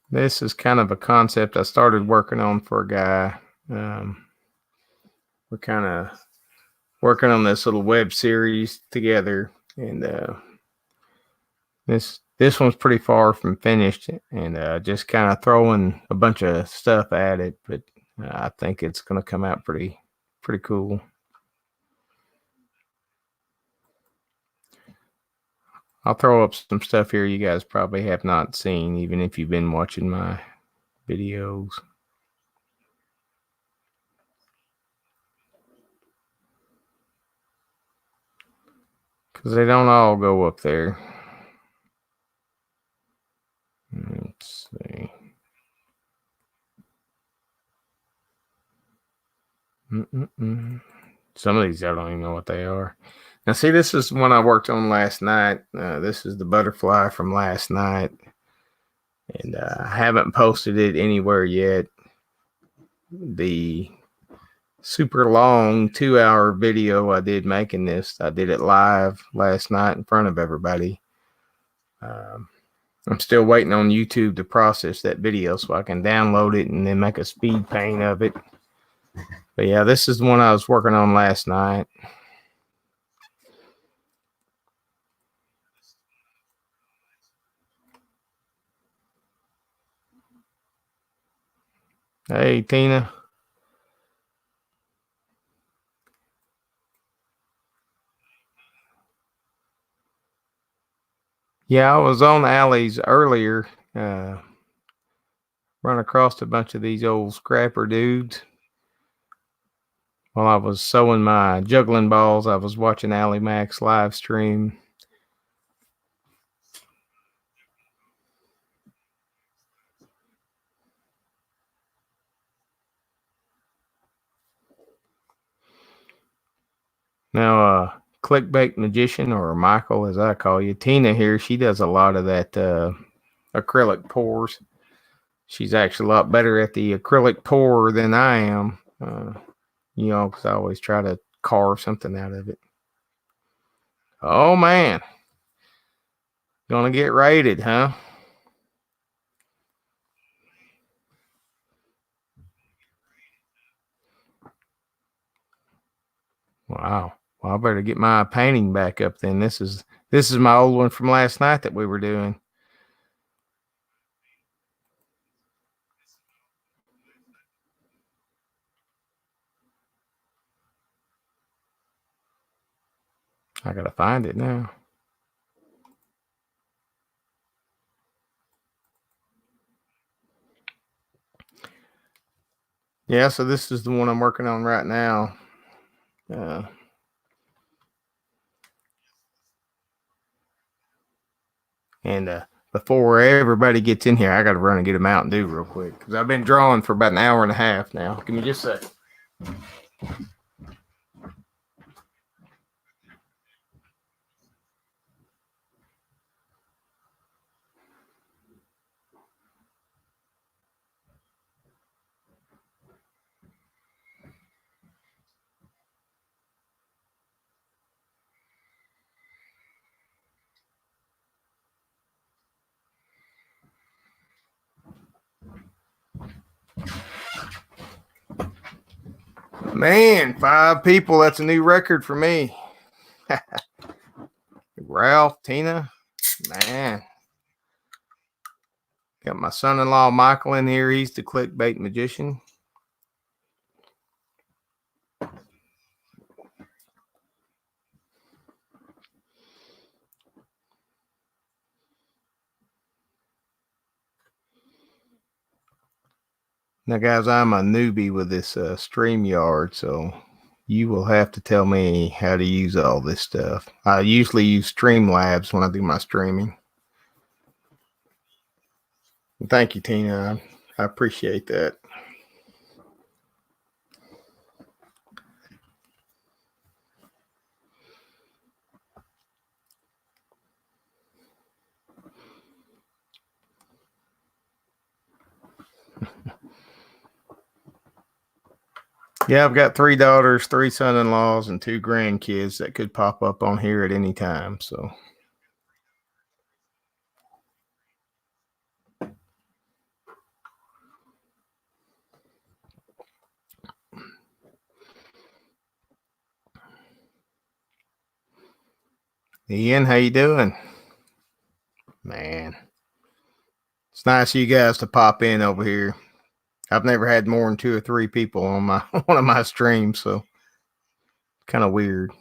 This is kind of a concept I started working on for a guy. We're kind of working on this little web series together, and this one's pretty far from finished, and just kind of throwing a bunch of stuff at it, but I think it's going to come out pretty cool. I'll throw up some stuff here you guys probably have not seen, even if you've been watching my videos. Because they don't all go up there. Let's see. Some of these I don't even know what they are. Now, see, this is one I worked on last night. This is the butterfly from last night. And I haven't posted it anywhere yet. The super long 2-hour video I did making this, I did it live last night in front of everybody. I'm still waiting on YouTube to process that video so I can download it and then make a speed paint of it. But yeah, this is the one I was working on last night. Hey, Tina. Yeah, I was on alleys earlier, run across a bunch of these old scrapper dudes. While I was sewing my juggling balls, I was watching Ally Mac's live stream. Now, clickbait magician, or Michael as I call you, Tina here, she does a lot of that acrylic pours. She's actually a lot better at the acrylic pour than I am, because I always try to carve something out of it. Oh, man. Gonna get raided, huh? Wow. Well, I better get my painting back up then. This is my old one from last night that we were doing. I gotta find it now. Yeah, so this is the one I'm working on right now. And before everybody gets in here, I got to run and get a Mountain Dew real quick because I've been drawing for about an hour and a half now. Give me just a second. Man, 5 people. That's a new record for me. Ralph, Tina, man. Got my son-in-law Michael in here. He's the clickbait magician. Now, guys, I'm a newbie with this StreamYard, so you will have to tell me how to use all this stuff. I usually use Streamlabs when I do my streaming. Thank you, Tina. I appreciate that. Yeah, I've got 3 daughters, 3 son-in-laws, and 2 grandkids that could pop up on here at any time. So, Ian, how you doing? Man, it's nice of you guys to pop in over here. I've never had more than 2 or 3 people on my one of my streams, so kind of weird.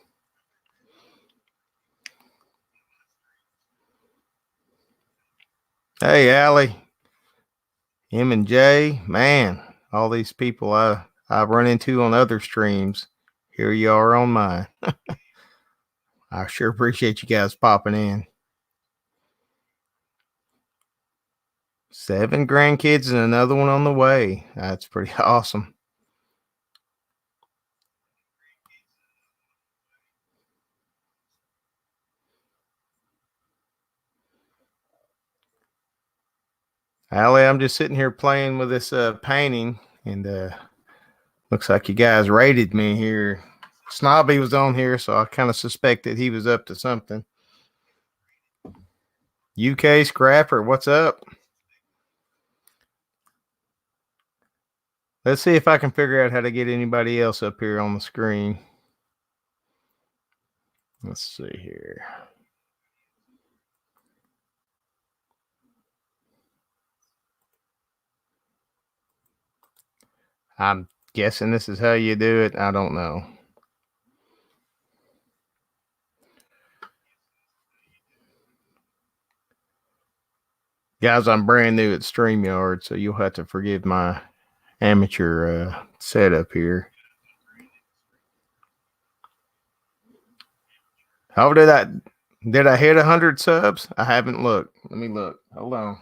Hey, Allie, M and J, man, all these people I've run into on other streams. Here you are on mine. I sure appreciate you guys popping in. 7 grandkids and another one on the way. That's pretty awesome. Allie, I'm just sitting here playing with this painting, and looks like you guys raided me here. Snobby was on here, so I kind of suspected he was up to something. UK Scrapper, what's up? Let's see if I can figure out how to get anybody else up here on the screen. Let's see here. I'm guessing this is how you do it. I don't know. Guys, I'm brand new at StreamYard, so you'll have to forgive my amateur setup here. How did I hit 100 subs? I haven't looked. Let me look. Hold on.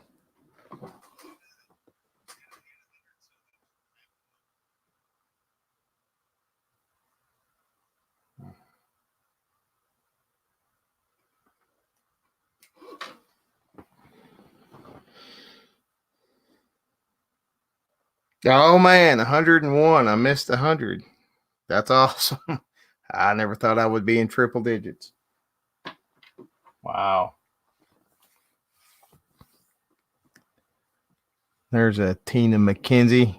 Oh man, 101. I missed 100. That's awesome. I never thought I would be in triple digits. Wow. There's a Tina McKenzie.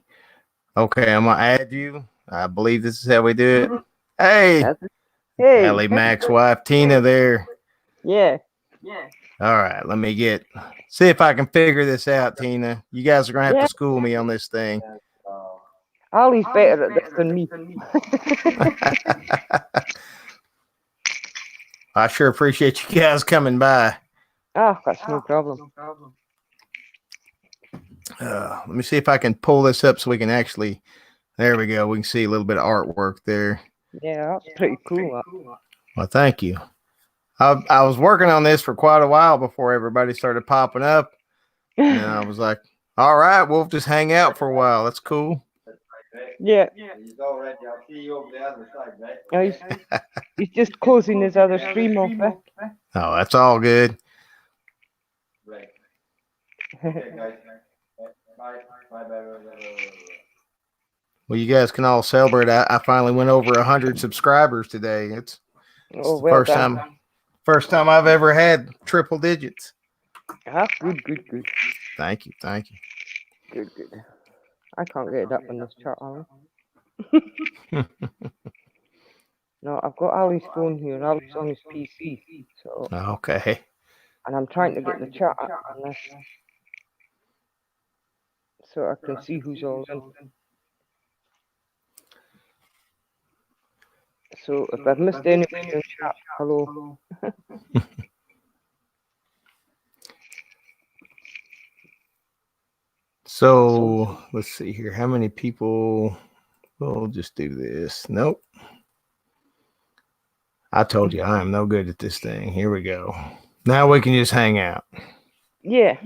Okay, I'm gonna add you. I believe this is how we do it. Hey, Hey, Allie Mac's wife, Tina there. yeah. All right, let me see if I can figure this out, Tina. You guys are gonna have to school me on this thing. Ali's better at this than me. I sure appreciate you guys coming by. That's no problem. Let me see if I can pull this up so we can actually. There we go. We can see a little bit of artwork there. Yeah, that's pretty cool. Well, thank you. I was working on this for quite a while before everybody started popping up. And I was like, all right, we'll just hang out for a while. That's cool. Yeah. He's just closing his other stream off. Oh, that's all good. Well, you guys can all celebrate. I finally went over 100 subscribers today. It's the first time I've ever had triple digits. Good. Thank you. Good. I can't get it up in this chart, Ali. No, I've got Ali's phone here. Ali's on his PC. So, Okay. and I'm trying to get the chat on this so I can see who's all in. So if I've missed anybody in chat, hello. So let's see here. How many people? We'll just do this. Nope. I told you I am no good at this thing. Here we go. Now we can just hang out. Yeah.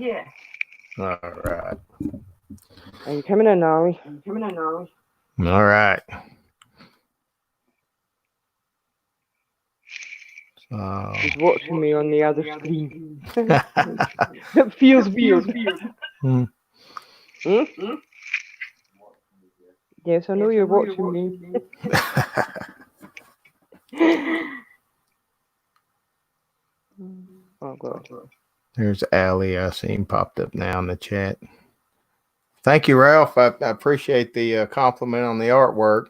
All right. Are you coming in, Ali? All right. He's watching me on the other screen. It feels weird. Hmm? Yes, I know you're watching me. Oh, God. There's Allie. I see him popped up now in the chat. Thank you, Ralph. I appreciate the compliment on the artwork.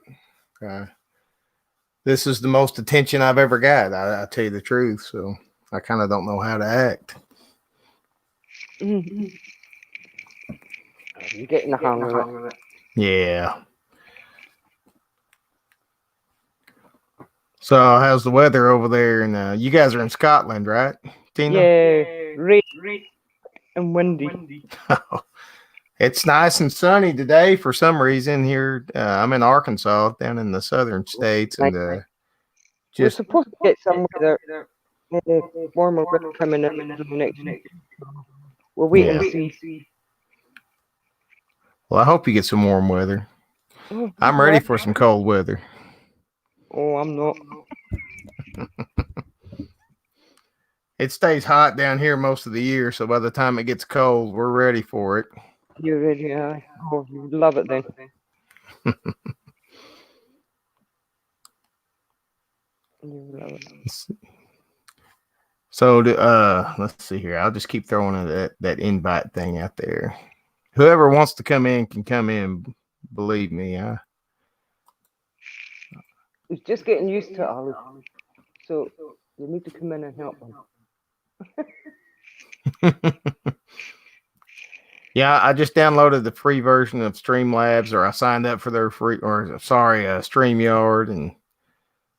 This is the most attention I've ever got. I tell you the truth. So I kind of don't know how to act. You're getting the hang of it. Yeah. So how's the weather over there? And you guys are in Scotland, right, Tina? Yeah, rain and windy. It's nice and sunny today for some reason here. I'm in Arkansas, down in the southern states, and We're just supposed to get some weather, warmer weather coming in the next week. We'll wait and see. Well, I hope you get some warm weather. I'm ready for some cold weather. Oh, I'm not. It stays hot down here most of the year, so by the time it gets cold, we're ready for it. You're ready? Oh, you would love it then. You would love it. So, let's see here. I'll just keep throwing that invite thing out there. Whoever wants to come in can come in. Believe me, He's just getting used to it, Ali. So you need to come in and help him. Yeah, I just downloaded the free version of Streamlabs, or I signed up for their StreamYard, and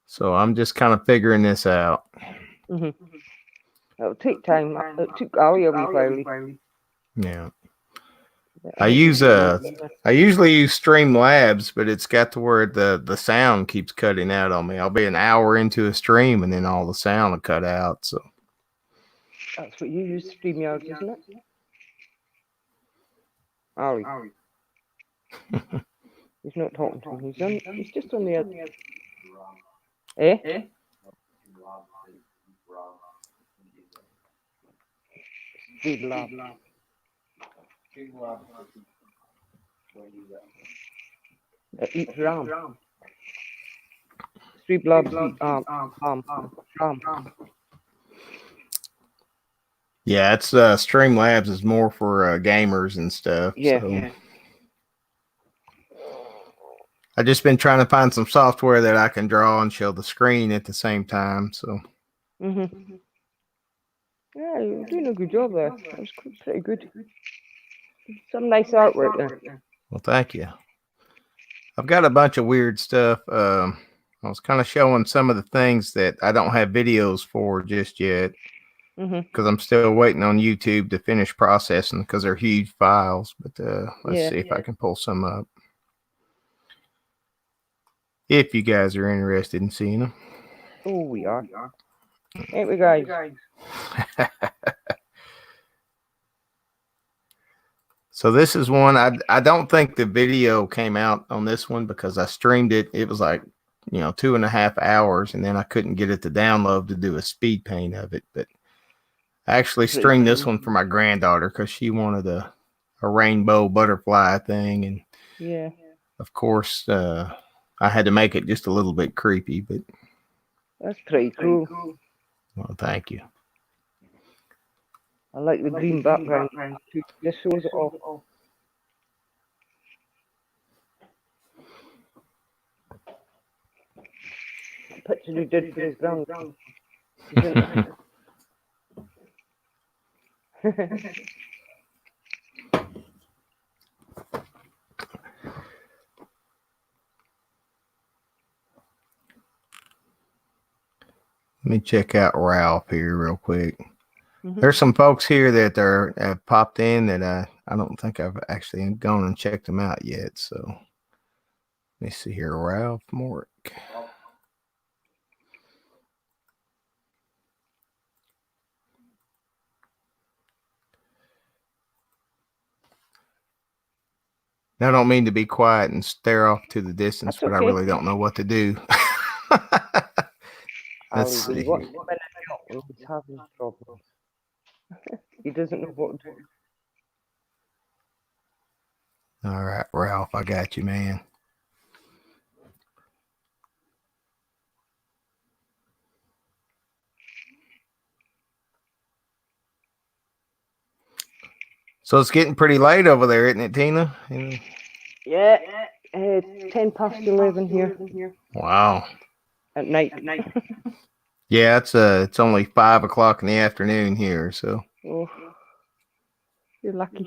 so I'm just kind of figuring this out. It'll take time. It took Ali a wee while. Yeah. I usually use Streamlabs, but it's got to where the sound keeps cutting out on me. I'll be an hour into a stream and then all the sound will cut out. So that's what you use StreamYard, isn't it? Ali. He's not talking to me. He's just on the other. Eh? Streamlab. It eats RAM. Streamlabs eat RAM. yeah, it's Streamlabs is more for gamers and stuff. Yeah. So I've just been trying to find some software that I can draw and show the screen at the same time. So yeah, you're doing a good job there. That was pretty good. Some nice artwork there. Well, thank you. I've got a bunch of weird stuff. I was kind of showing some of the things that I don't have videos for just yet, because I'm still waiting on YouTube to finish processing because they're huge files. But let's see if I can pull some up. If you guys are interested in seeing them. Oh, we are. Ain't we, guys? So this is one. I don't think the video came out on this one because I streamed it. It was like, 2.5 hours, and then I couldn't get it to download to do a speed paint of it. But I actually streamed this one for my granddaughter because she wanted a rainbow butterfly thing, and of course I had to make it just a little bit creepy. But that's pretty cool. Well, thank you. I like the green background. Just shows it off. picture he did for his grandson. Isn't it? Let me check out Ralph here real quick. There's some folks here that have popped in that I don't think I've actually gone and checked them out yet. So let me see here. Ralph Morick. I don't mean to be quiet and stare off to the distance, That's but I okay. really don't know what to do. Let's see. What's the minute when he's having problems? He doesn't know what to do. All right, Ralph, I got you, man. So it's getting pretty late over there, isn't it, Tina? Yeah, 11:10 here. Wow. At night. Yeah, it's only 5 o'clock in the afternoon here, so. Oh, you're lucky.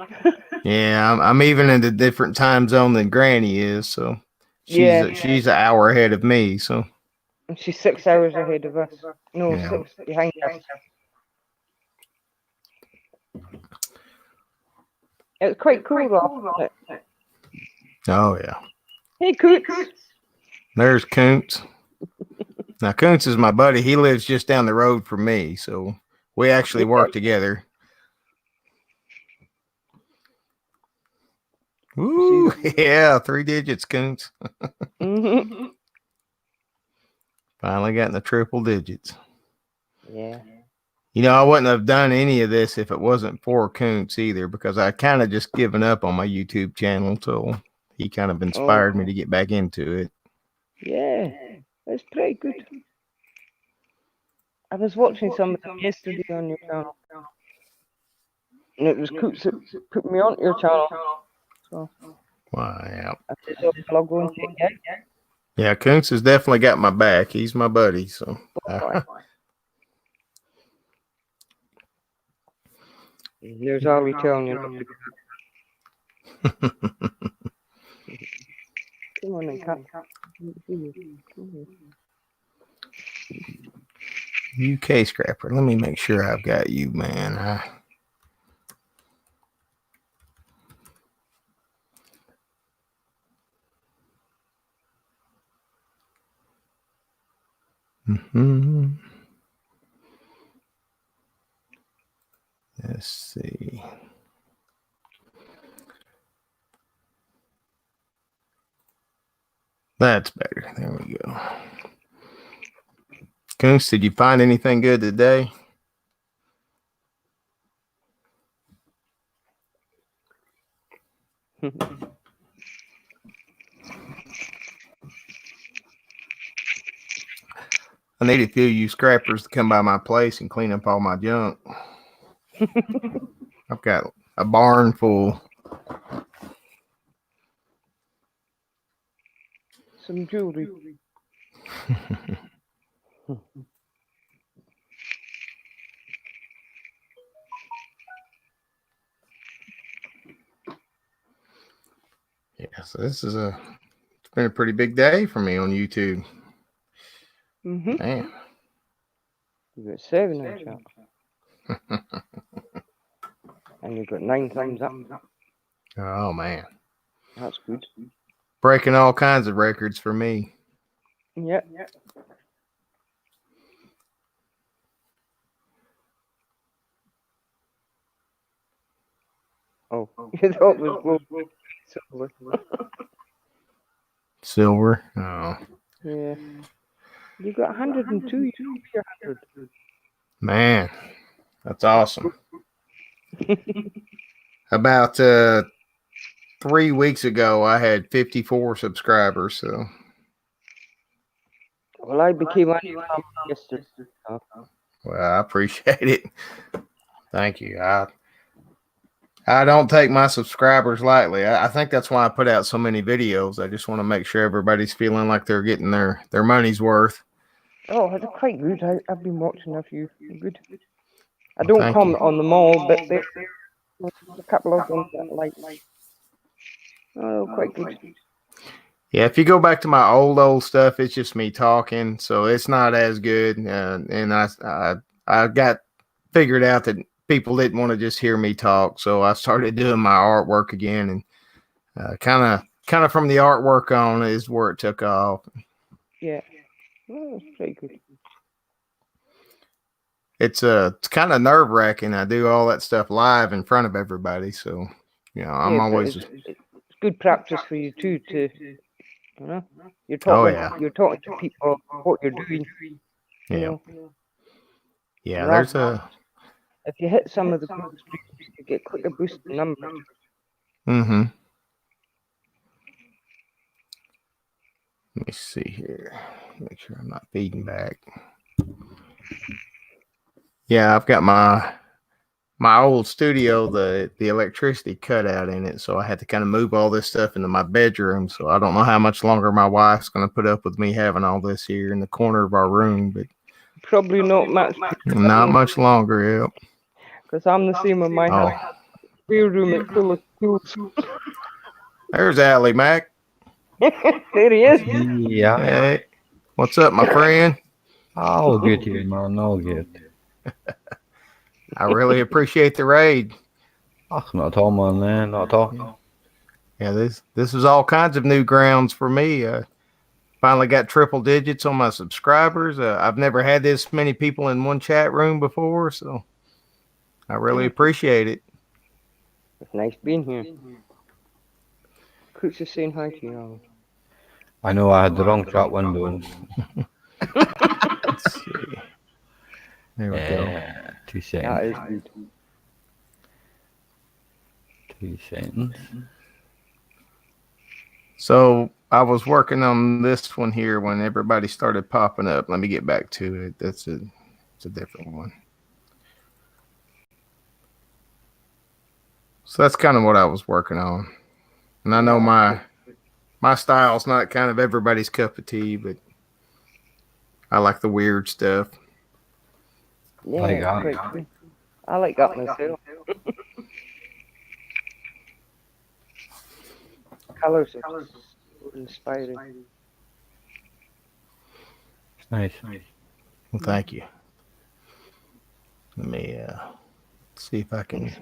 Yeah, I'm even in a different time zone than Granny is, so she's an hour ahead of me, so. And she's 6 hours ahead of us. No, Yeah. 6 behind us. It's quite cool, though. Oh yeah. Hey, Coots. There's Koontz. Now Koontz is my buddy. He lives just down the road from me, so we actually work together. Woo! Yeah, 3 digits, Koontz. Finally got in the triple digits. Yeah. You know, I wouldn't have done any of this if it wasn't for Koontz either, because I kind of just given up on my YouTube channel, so he kind of inspired me to get back into it. Yeah, that's pretty good. I was watching some of them yesterday on your channel. And it was Coots that put me on your channel. So, wow, yeah. I'll go and check it out. Yeah, Koontz has definitely got my back. He's my buddy, so. Here's all we telling you. Come on and come. UK Scrapper. Let me make sure I've got you, man. Let's see. That's better. There we go. Koontz, did you find anything good today? I need a few of you scrappers to come by my place and clean up all my junk. I've got a barn full. Some jewelry. Yeah, so it's been a pretty big day for me on YouTube. Man. You got 7 on chat. And you've got 9 thumbs up. Oh man. That's good. Breaking all kinds of records for me. Yep. Oh, you thought it was gold. Silver. Silver? Oh. Yeah. You got 102. You should be 100. Man, that's awesome. About 3 weeks ago, I had 54 subscribers. So. Well, I became one yesterday. Well, I appreciate it. Thank you. I don't take my subscribers lightly. I think that's why I put out so many videos. I just want to make sure everybody's feeling like they're getting their money's worth. Oh, they're quite good. I've been watching a few. They're good. I Well, don't thank you. comment on them all, but there's a couple of them that I like. Oh, quite good. Yeah, if you go back to my old stuff, it's just me talking, so it's not as good. And I got figured out that people didn't want to just hear me talk, so I started doing my artwork again, and kind of from the artwork on is where it took off. Yeah. Oh, it's pretty good. It's kind of nerve wracking. I do all that stuff live in front of everybody, so I'm Yeah, but always it's good practice for you too. You know, oh yeah, you're talking to people what you're doing. You yeah, know, yeah. rather There's a if you hit some of the good streams, you get quicker boost in numbers. mm-hmm. Let me see here. Make sure I'm not feeding back. Yeah, I've got my old studio, the electricity cut out in it, so I had to kind of move all this stuff into my bedroom. So I don't know how much longer my wife's going to put up with me having all this here in the corner of our room, but Probably not much, not much longer. Yep. because I'm the same with my house. Oh, Real room is full of tools. there's Allie Mac. There he is. Yeah, Hey, what's up, my friend? all good here, man. All good. I really appreciate the raid. Oh, not at all, man. Not at all. Yeah, this is all kinds of new grounds for me. Finally got triple digits on my subscribers. I've never had this many people in one chat room before, so I really appreciate it. It's nice being here. Crooks is saying hi to you all. I know I had the wrong chat window. Let's see. There we go. 2 That seconds. is good. 2 seconds. So I was working on this one here when everybody started popping up. Let me get back to it. It's a different one. So that's kind of what I was working on. And I know my style's not kind of everybody's cup of tea, but I like the weird stuff. Yeah, Like it's that. quite good. I like that myself. Colours are so inspiring. It's nice. Well, thank you. Let me see if I can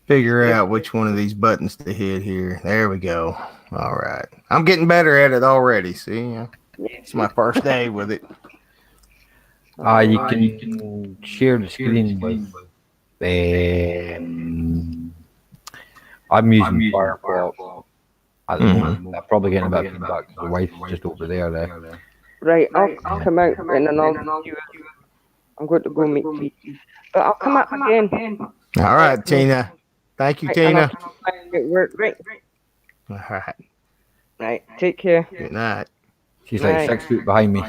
figure out which one of these buttons to hit here. There we go. All right. I'm getting better at it already. See, it's my first day with it. You can share the screen with. I'm using Firefox at the moment. I'm probably getting a bit of feedback because the wife's just over there. Right, I'll come out and then I'll do it. I'm going to go make tea. But I'll come up again. All right, Tina. Thank you, Right, and I'll Tina. try and get work. Right. All right. Right, take care. Good night. She's like Right. 6 feet behind me.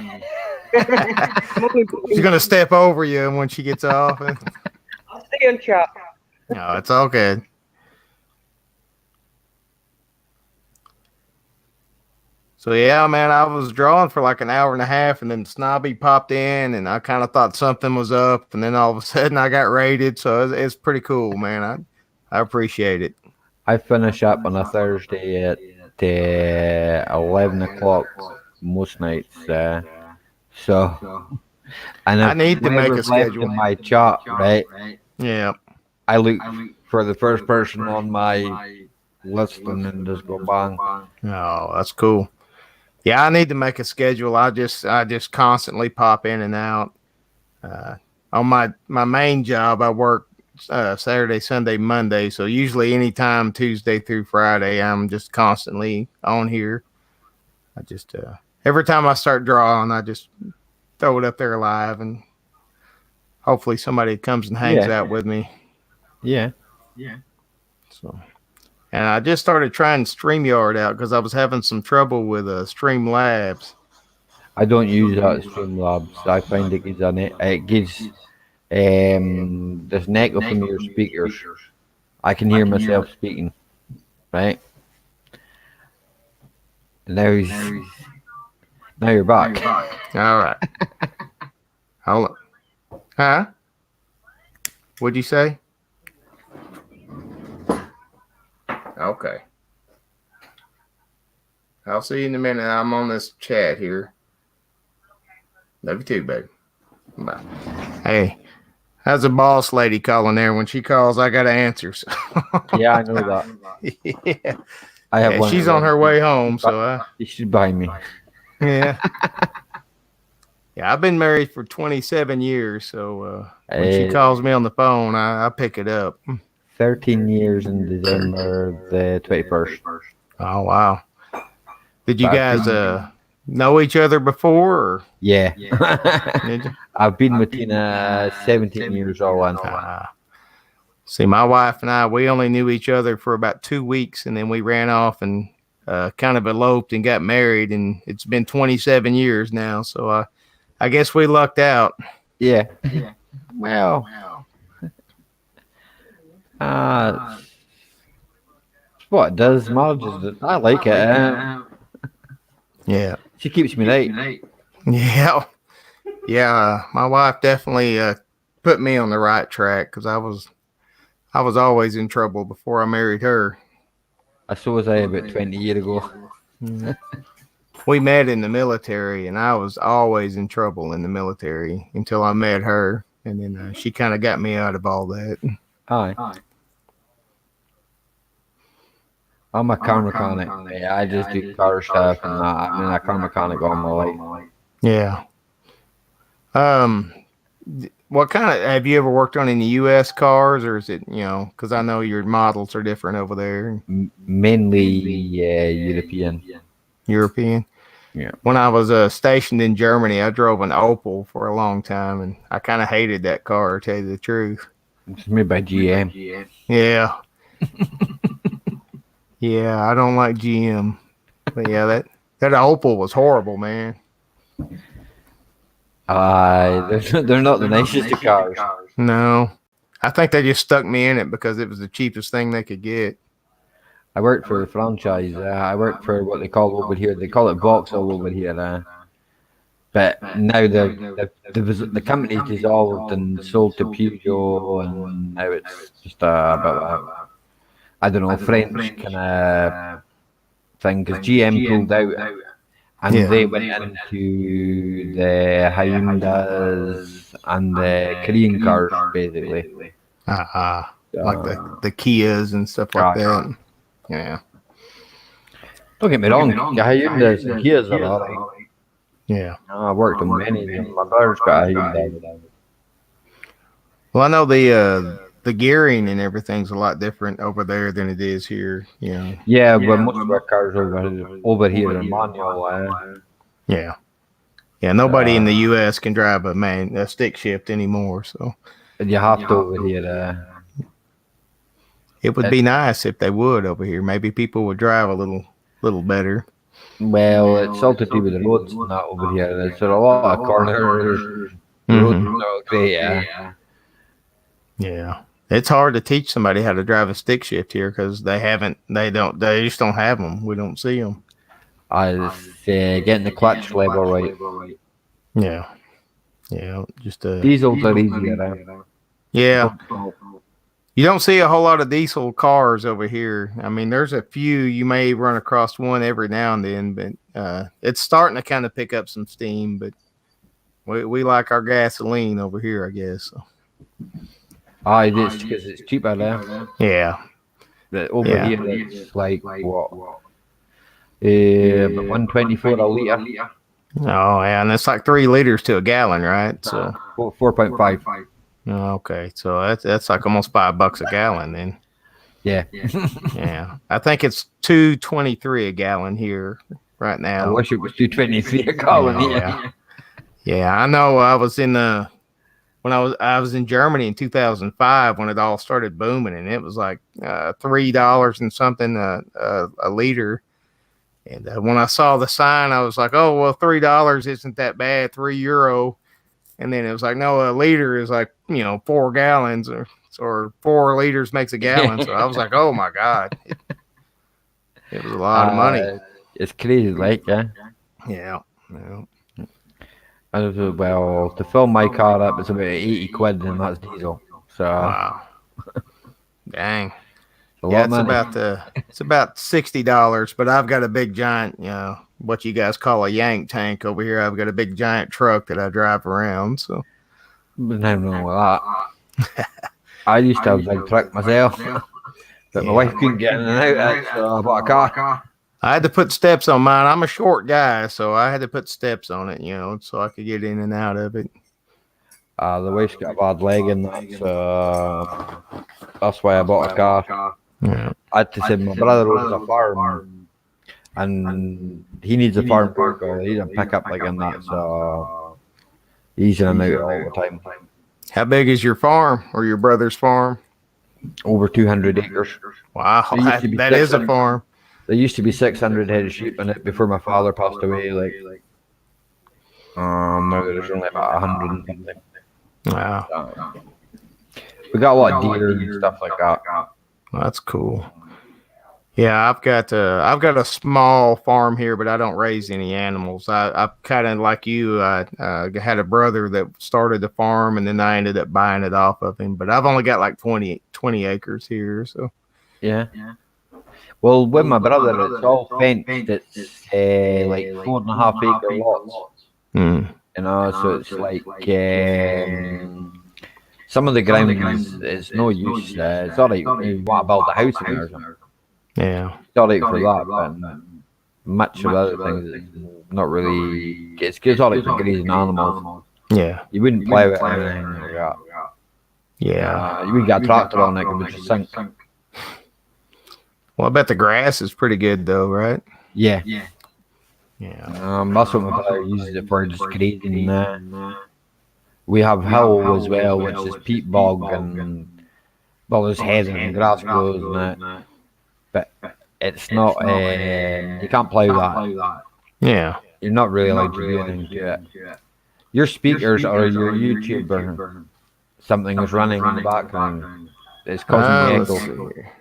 She's gonna step over you when she gets off. I'll stay on chat. No, it's all good. So yeah, man, I was drawing for like an hour and a half, and then Snobby popped in, and I kind of thought something was up, and then all of a sudden I got raided. So it's pretty cool, man. I appreciate it. I finish up on a Thursday at 11 o'clock most nights. So, and I need to make a whenever's left schedule. in my chat, right? Yeah. I look for the first person on my list and then just go bang. Oh, that's cool. Yeah, I need to make a schedule. I just constantly pop in and out. On my main job, I work Saturday, Sunday, Monday. So usually anytime Tuesday through Friday, I'm just constantly on here. I just every time I start drawing, I just throw it up there live, and hopefully somebody comes and hangs out with me. Yeah. So, and I just started trying StreamYard out because I was having some trouble with Streamlabs. I don't use that Streamlabs. I find it gives this echo from your speakers. I can hear myself speaking, right? Now Now you're back. All right. Hold on. Huh? What'd you say? Okay. I'll see you in a minute. I'm on this chat here. Love you too, baby. Bye. Hey, how's the boss lady calling there? When she calls, I got to answer. So. Yeah, I know that. Yeah. I have one. She's on her way home, so you should buy me. Yeah. Yeah, I've been married for 27 years, so when she calls me on the phone, I pick it up. 13 years in December the 21st. Oh, wow. Did you guys know each other before? Or? Yeah. Did you? I've been with Tina 17 years old. See, my wife and I, we only knew each other for about 2 weeks, and then we ran off and kind of eloped and got married, and it's been 27 years now, so I guess we lucked out. Yeah. Well, what does marriage? I like it. Yeah. She keeps me late. Yeah. Yeah. My wife definitely put me on the right track because I was always in trouble before I married her. So was I about 20 years ago. We met in the military, and I was always in trouble in the military until I met her, and then she kind of got me out of all that. Aye. I'm a car mechanic. Yeah, I just do car stuff, and I've been a car mechanic all my life. Yeah. What kind of have you ever worked on any U.S. cars, or is it because I know your models are different over there? Mainly European. European. Yeah. When I was stationed in Germany, I drove an Opel for a long time, and I kind of hated that car, to tell you the truth. It's made by GM. Yeah. Yeah, I don't like GM. But yeah, that Opel was horrible, man. They're not the nicest of cars. No. I think they just stuck me in it because it was the cheapest thing they could get. I worked for a franchise. I worked for what they call over here. They call it Vauxhall over here. But now the company's dissolved and sold to Peugeot, and now it's just about I don't know, French kind of thing, because GM pulled out, and they went into the Hyundais and the Korean cars, basically. Like the Kias and stuff like that. Yeah. Don't get me wrong, the Hyundais and Kias are all right. Yeah. I worked on many of them. My brother's got a Hyundai. Well, I know the gearing and everything's a lot different over there than it is here. Yeah, but most of our cars over here are manual. Yeah. Yeah, nobody in the U.S. can drive a stick shift anymore. So you have to over here. It would be nice if they would over here. Maybe people would drive a little better. Well, it's all to do with the roads and that over here. There's a lot of corners. Roads are not great. Yeah. It's hard to teach somebody how to drive a stick shift here because they just don't have them. We don't see them. Getting the clutch level right. Yeah. Yeah. Just diesels are easier. Yeah. You don't see a whole lot of diesel cars over here. I mean, there's a few. You may run across one every now and then, but it's starting to kind of pick up some steam. But we like our gasoline over here, I guess. So. It is because it's cheaper there. Yeah. But over here, it's like what? About 124 a litre. Oh, yeah, and it's like 3 liters to a gallon, right? So 4.5. Okay, so that's like almost $5 a gallon then. Yeah. Yeah. I think it's $2.23 a gallon here right now. I wish it was $2.23 a gallon. Yeah. I know. I was in when I was in Germany in 2005 when it all started booming, and it was like $3 and something a liter. And when I saw the sign, I was like, oh well, $3 isn't that bad, €3. And then it was like, no, a liter is like, 4 gallons or 4 liters makes a gallon. So I was like, oh my God. It was a lot of money. It's crazy, like, Yeah. Yeah. Well, to fill my car up, it's about 80 quid, and that's diesel. So Wow. Dang. it's a Yeah, lot of money. it's about $60, but I've got a big giant, what you guys call a yank tank over here. I've got a big giant truck that I drive around. So There's nothing wrong with that. I used to have a big truck myself, but my yeah, wife couldn't get in and out of it, so I bought a car. I had to put steps on mine. I'm a short guy, so I had to put steps on it, so I could get in and out of it. The wife's got a bad leg, and that's why I bought a car. Yeah. I had to send my brother owns a farm, and he needs a farm vehicle. He doesn't pick up like in that, so he's in and out all the time. How big is your farm or your brother's farm? Over 200 acres. Wow, There used to be that is a 600 farm. There used to be 600 head of sheep in it before my father passed away. Now there's only about 100 and something. Wow, We got a lot of deer and stuff like that. that's cool. Yeah, I've got a small farm here, but I don't raise any animals. I kind of like you. I had a brother that started the farm, and then I ended up buying it off of him. But I've only got like 20 acres here. So Yeah. Well, with my brother, it's all fenced. It's like 4.5 acre lots. So it's like some of the ground is no use. It's all right if you want to build a house in there or something. yeah, It's all right for that, but much of other things is not really. It's all right for grazing animals. yeah, You wouldn't plow it or anything like that. yeah. You wouldn't get a tractor on it, it would just sink. Well, I bet the grass is pretty good though, right? Yeah. Yeah. That's what my brother uses it for, just grazing. We have hill as well, which is peat bog, and well, there's heather and grass grows and that. But it's not. You can't plow that. Yeah. You're not really allowed to do anything to it. Your speakers or your YouTube or something is running in the background. It's causing the Let's see echo. here.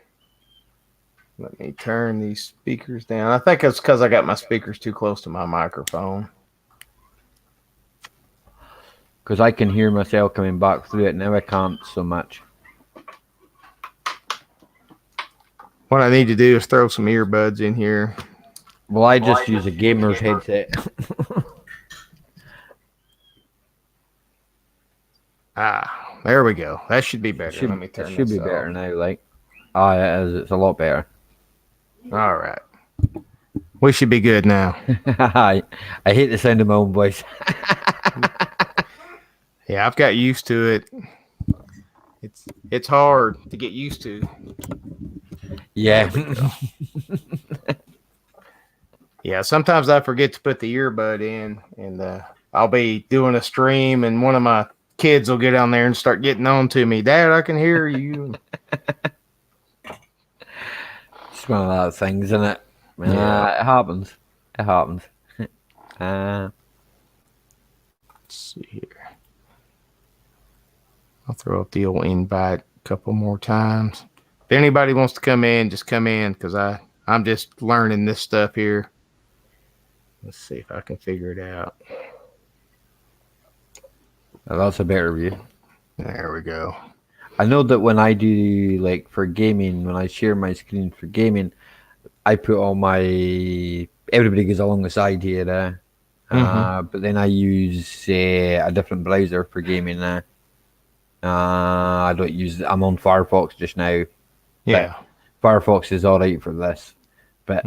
Let me turn these speakers down. I think it's because I got my speakers too close to my microphone. Because I can hear myself coming back through it. Now I can't so much. What I need to do is throw some earbuds in here. Well, I just use a gamer's headset. There we go. That should be better. Let me It turn should this be better off. now. It is. It's a lot better. All right. We should be good now. I hate the sound of my own voice. Yeah, I've got used to it. It's hard to get used to. Yeah. Yeah, sometimes I forget to put the earbud in, and I'll be doing a stream, and one of my kids will get on there and start getting on to me. Dad, I can hear you. It's one of those things, isn't it? Yeah. It happens. It happens. Let's see here. I'll throw up the old invite a couple more times. If anybody wants to come in, just come in because I'm just learning this stuff here. Let's see if I can figure it out. That's a better view. There we go. I know that when I do for gaming, when I share my screen for gaming, I put all everybody goes along the side here. But then I use a different browser for gaming now. I don't use. I'm on Firefox just now. Yeah. Firefox is all right for this, but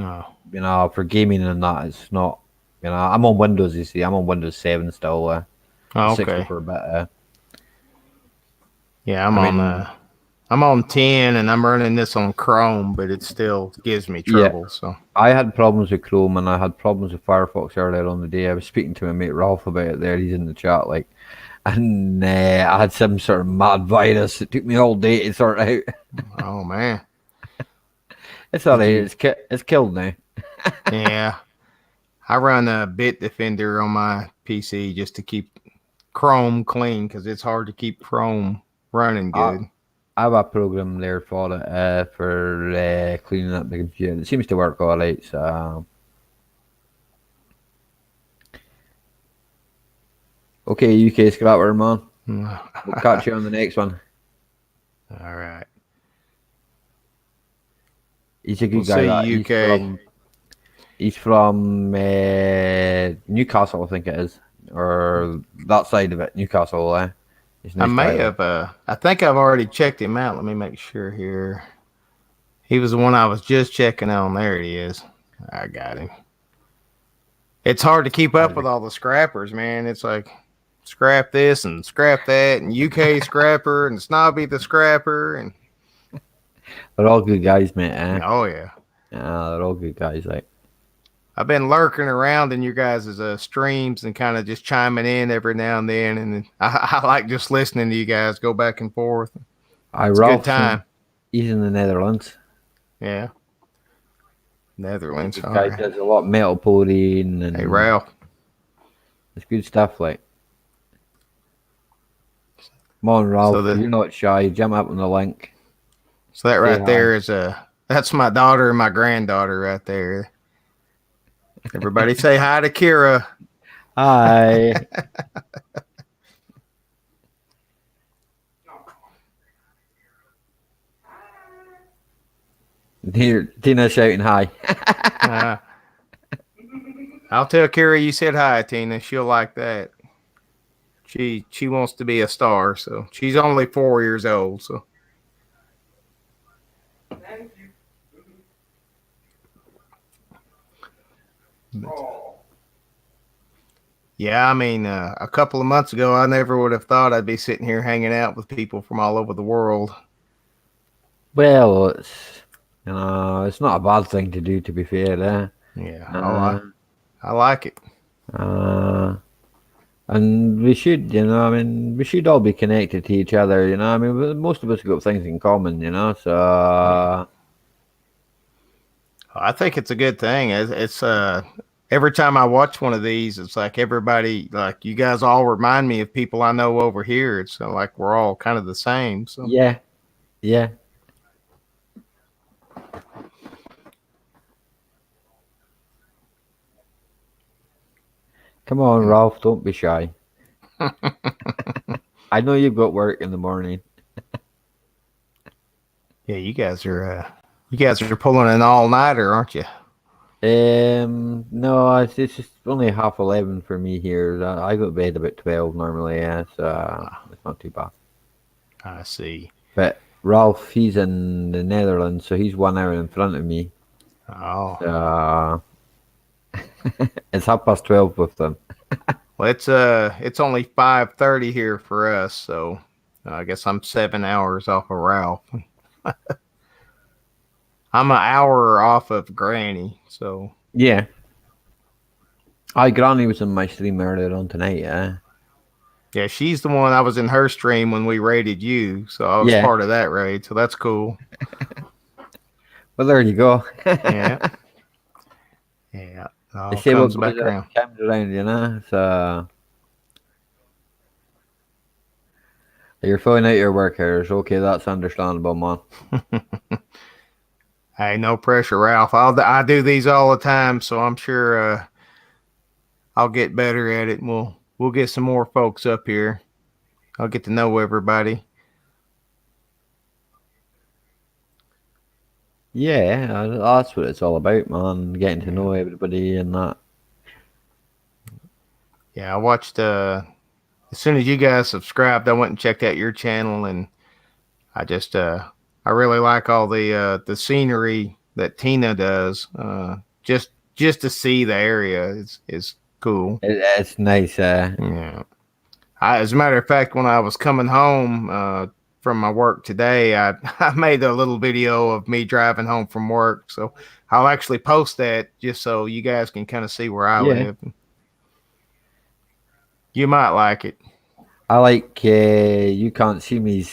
for gaming and that, it's not. I'm on Windows. You see, I'm on Windows 7 still. Okay. 64 bit. Yeah, I'm on 10 and I'm running this on Chrome, but it still gives me trouble. Yeah. So I had problems with Chrome and I had problems with Firefox earlier on the day. I was speaking to my mate Ralph about it there. He's in the chat, and I had some sort of mad virus. It took me all day to sort out. Oh man, it's all right. It's killed now. Yeah, I run a Bitdefender on my PC just to keep Chrome clean because it's hard to keep Chrome running good. I have a program there for it for cleaning up the computer. It seems to work all right. So Okay, UK Scrapper, man. All We'll catch you on the next one. right. He's a good We'll guy. see That you, UK. he's from Newcastle, I think it is, or that side of it, Newcastle. He's a I nice may guy. have. I think I've already checked him out. Let me make sure here. He was the one I was just checking on. There he is. I got him. It's hard to keep up with all the scrappers, man. It's like scrap this and scrap that, and UK scrapper and Snobby the scrapper, and They're all good guys, mate. oh yeah. They're all good guys. Like, I've been lurking around in your guys' streams and kind of just chiming in every now and then, and I like just listening to you guys go back and forth. It's a good Ralph's time. He's in the Netherlands. Yeah. Netherlands. This All guy right. does a lot of metal pouring and Hey, Ralph. it's good stuff. Like, come on, Ralph. So You're not shy. Jump up on the link. So that Say right hi. there is that's my daughter and my granddaughter right there. Everybody say hi to Kira. Hi. Here, Tina shouting hi. I'll tell Kira you said hi, Tina. She'll like that. She wants to be a star, so she's only 4 years old. So yeah, I mean, a couple of months ago, I never would have thought I'd be sitting here hanging out with people from all over the world. Well, it's not a bad thing to do. To be fair, Yeah, I like it. And we should, I mean, we should all be connected to each other, I mean, most of us got things in common, so. I think it's a good thing. It's every time I watch one of these, it's like everybody, like you guys all remind me of people I know over here. It's like we're all kind of the same. So Yeah. Come on, Ralph, don't be shy. I know you've got work in the morning. Yeah, you guys are pulling an all nighter, aren't you? No, it's just only 11:30 for me here. I go to bed about 12 normally, so it's not too bad. I see. But Ralph, he's in the Netherlands, so he's 1 hour in front of me. Oh, So it's 12:30 with them. well, it's only 5:30 here for us, so I guess I'm 7 hours off of Ralph. I'm an hour off of Granny, so Yeah. Granny was in my stream earlier on tonight, yeah. yeah, she's the one I was in her stream when we raided you, so I was part of that raid, so that's cool. Well, there you go. Yeah. Yeah. They say what goes around comes around, so you're filling out your work hours. Okay, that's understandable, man. Hey, no pressure, Ralph. I do these all the time, so I'm sure I'll get better at it, and we'll get some more folks up here. I'll get to know everybody. Yeah, that's what it's all about, man. Getting to know everybody and that. Yeah, I watched as soon as you guys subscribed, I went and checked out your channel, and I just I really like all the scenery that Tina does. Just to see the area is cool. It's nice. Yeah. As a matter of fact, when I was coming home from my work today, I made a little video of me driving home from work. So I'll actually post that just so you guys can kind of see where I live. You might like it. I like You Can't See Me.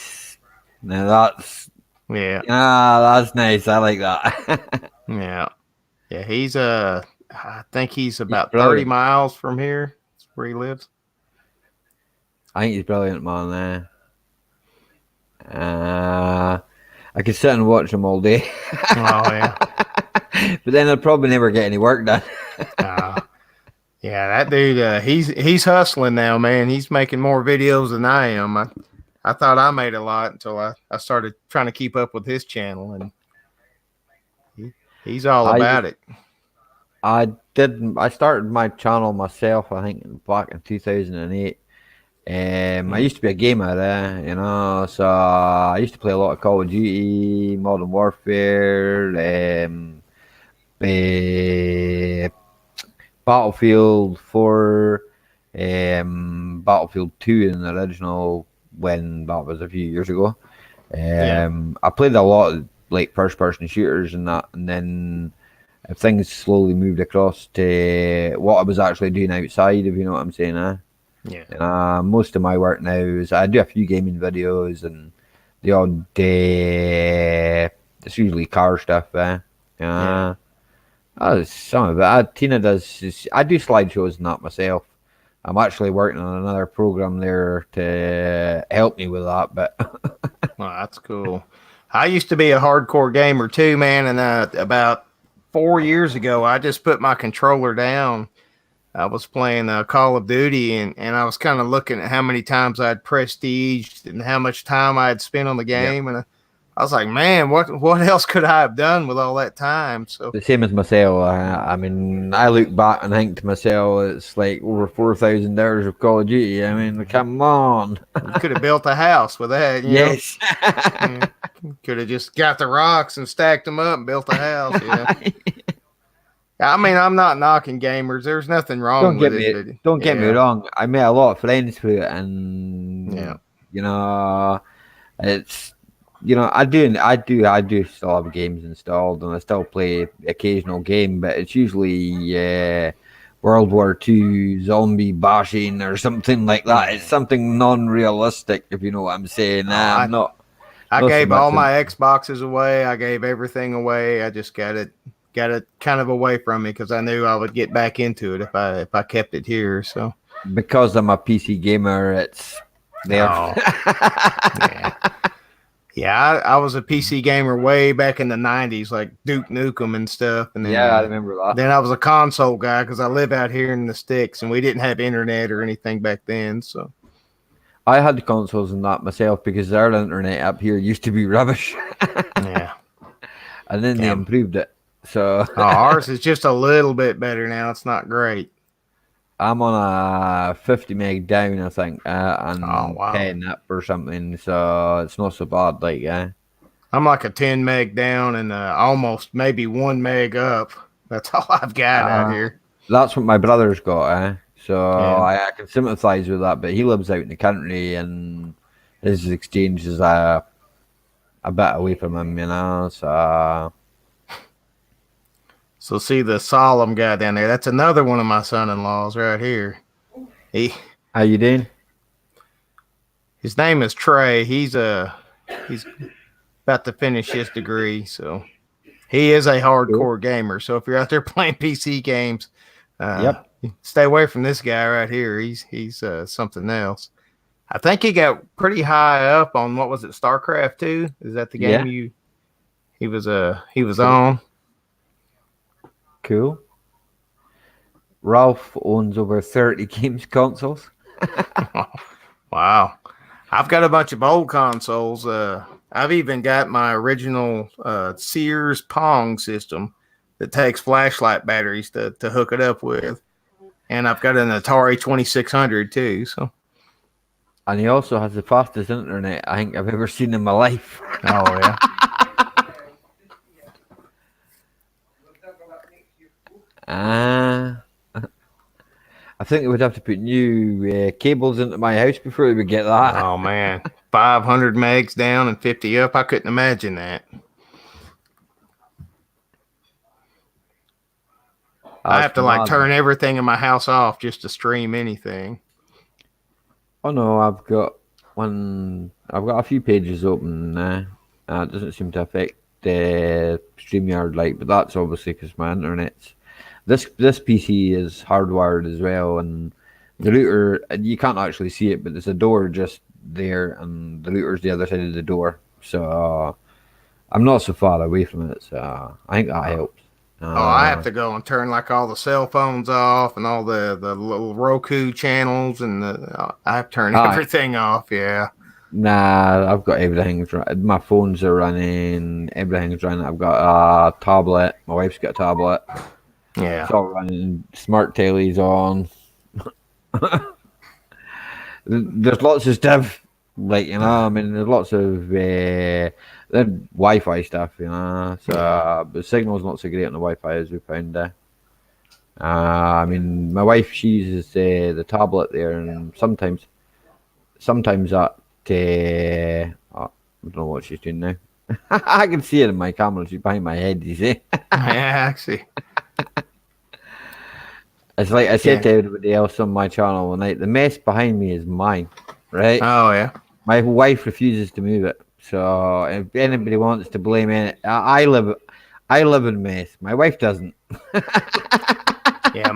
Now that's that's nice. I like that. Yeah. He's I think he's about 30 brilliant. miles from here. That's where he lives. I think he's brilliant, man. I could sit and watch him all day. Oh yeah. But then I'd probably never get any work done. Yeah, that dude, he's hustling now, man. He's making more videos than I am. I thought I made a lot until I started trying to keep up with his channel, and he's all I about it. I started my channel myself, I think, back in 2008. I used to be a gamer, so I used to play a lot of Call of Duty, Modern Warfare, eh, Battlefield 4, Battlefield 2 in the original when that was a few years ago. Yeah, I played a lot of like first person shooters and that, and then things slowly moved across to what I was actually doing outside, if you know what I'm saying. yeah, Most of my work now is I do a few gaming videos and the odd it's usually car stuff. yeah. Uh, some of it. Tina does. I do slideshows and that myself. I'm actually working on another program there to help me with that. But Well, that's cool. I used to be a hardcore gamer too, man, and about 4 years ago, I just put my controller down. I was playing Call of Duty, and I was kind of looking at how many times I'd prestiged and how much time I had spent on the yeah, game, and I was like, man, what else could I have done with all that time? So the same as myself. I mean, I look back and think to myself, it's like over 4,000 hours of Call of Duty. I mean, come on. you could have built a house with that, you know. Yes. Yeah. Could have just got the rocks and stacked them up and built a house. Yeah. I mean, I'm not knocking gamers. There's nothing wrong with it, but Don't get me yeah, wrong. I met a lot of friends through it, and yeah, you know, it's I do still have games installed, and I still play the occasional game, but it's usually World War II zombie bashing or something like that. It's yeah. something non-realistic, if you know what I'm saying. Oh, I'm I not so gave all much. my Xboxes away. I gave everything away. I just got it kind of away from me because I knew I would get back into it if I kept it here. So Because I'm a PC gamer, it's there. oh yeah. Yeah, I was a PC gamer way back in the '90s, like Duke Nukem and stuff, and Yeah, I remember that. then I was a console guy because I live out here in the sticks, and we didn't have internet or anything back then. So I had the consoles and that myself because our internet up here used to be rubbish, yeah, and then they yeah. improved it. So Ours is just a little bit better now. It's not great. I'm on a 50 meg down, I think, Oh and wow, 10 up or something. So it's not so bad, like. I'm like a 10 meg down and almost maybe 1 meg up. That's all I've got out Uh, here. that's what my brother's got. So Yeah. I can sympathise with that, but he lives out in the country, and his exchange is a bit away from him, you know. So So see the solemn guy down there. That's another one of my son-in-laws right here. He how you doing? His name is Trey. He's about to finish his degree, so he is a Cool. hardcore gamer. So if you're out there playing PC games, uh, Yep. stay away from this guy right here. He's something else. I think he got pretty high up on what was it, StarCraft 2? Is that the Yeah. game he was on? Cool. Ralph owns over 30 games consoles. Wow. I've got a bunch of old consoles. I've even got my original Sears Pong system that takes flashlight batteries to hook it up with. And I've got an Atari 2600 too. So, And he also has the fastest internet I think I've ever seen in my life. oh yeah. Ah. I think we would have to put new cables into my house before we would get that. Oh man. 500 megs down and 50 up. I couldn't imagine that. I have That's to like mad. turn everything in my house off just to stream anything. Oh no, I've got one. I've got a few pages open. It doesn't seem to affect the StreamYard like, but that's obviously because my internet's. This PC is hardwired as well, and the router you can't actually see it, but there's a door just there, and the router's the other side of the door. So I'm not so far away from it. So I think that helps. Oh, I have to go and turn like all the cell phones off and all the little Roku channels and I have to turn everything off. Yeah. Nah, I've got everything. My phones are running. Everything's running. I've got a tablet. My wife's got a tablet. Yeah. It's all running. Smart telly's on. There's lots of stuff. Like, you know, I mean, there's lots of Wi-Fi stuff, you know. So the signal's not so great on the Wi-Fi as we found. I mean, my wife, she uses the tablet there, and sometimes that I don't know what she's doing now. I can see it in my camera. She's behind my head. You see? Yeah, actually. It's like I said to everybody else on my channel one night. The mess behind me is mine, right? Oh yeah. My wife refuses to move it. So if anybody wants to blame it, I live in mess. My wife doesn't. Yeah,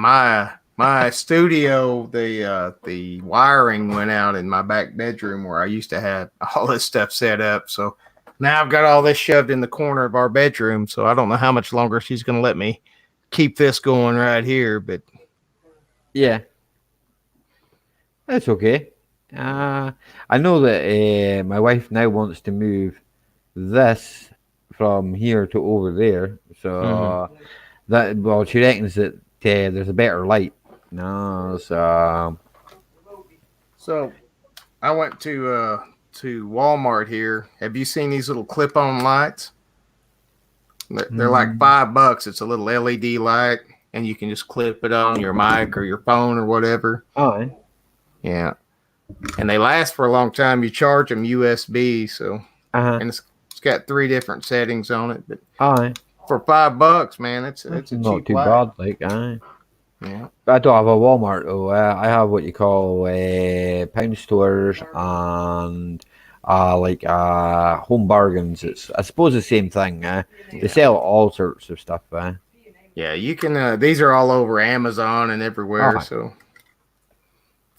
my studio, the wiring went out in my back bedroom where I used to have all this stuff set up. So now I've got all this shoved in the corner of our bedroom. So I don't know how much longer she's going to let me keep this going right here. But yeah, that's okay. I know that my wife now wants to move this from here to over there. So she reckons that there's a better light. No, so I went to Walmart here. Have you seen these little clip-on lights? They're like $5. It's a little LED light, and you can just clip it on your mic or your phone or whatever. Oh, yeah. And they last for a long time. You charge them USB, so and it's got 3 different settings on it. But for $5, man, it's a not cheap too light. bad. Like, yeah. I don't have a Walmart though. I have what you call pound stores and home bargains. It's I suppose the same thing. They sell all sorts of stuff. Yeah, you can. These are all over Amazon and everywhere. So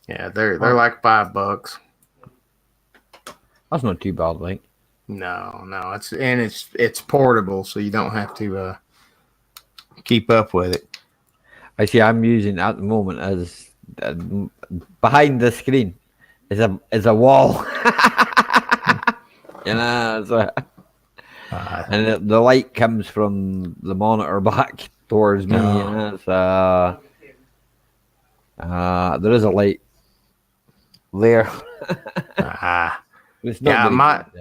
yeah, they're like $5. That's not too bad. Like no, it's portable, so you don't have to keep up with it. I see. I'm using at the moment as behind the screen is a wall. You know, and the light comes from the monitor back towards me. You know, so there is a light there.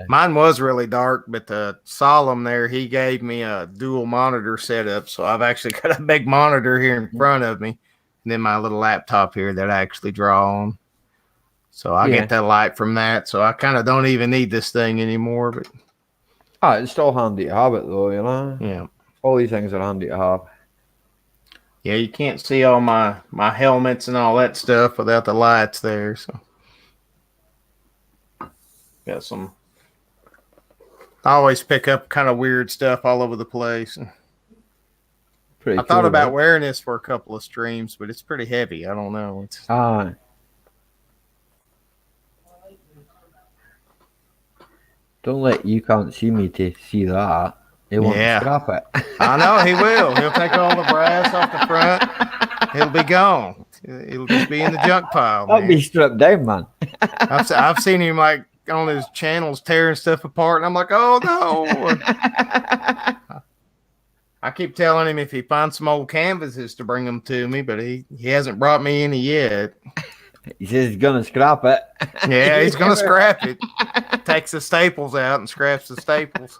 Mine was really dark, but the Solemn there, he gave me a dual monitor setup, so I've actually got a big monitor here in front of me, and then my little laptop here that I actually draw on. So I get that light from that, so I kind of don't even need this thing anymore. But it's still handy to have it, though, you know? Yeah. All these things are handy to have. Yeah, you can't see all my helmets and all that stuff without the lights there, so. Got some. I always pick up kind of weird stuff all over the place. I thought about wearing this for a couple of streams, but it's pretty heavy. I don't know. Don't let You Can't See Me to see that. He wants to scrap it. I know he will. He'll take all the brass off the front. It'll be gone. It'll just be in the junk pile. That'll be stripped down, man. I've seen him like on his channels tearing stuff apart, and I'm like, oh no. I keep telling him if he finds some old canvases to bring them to me, but he hasn't brought me any yet. He says he's gonna scrap it. Yeah, he's gonna scrap it. Takes the staples out and scraps the staples.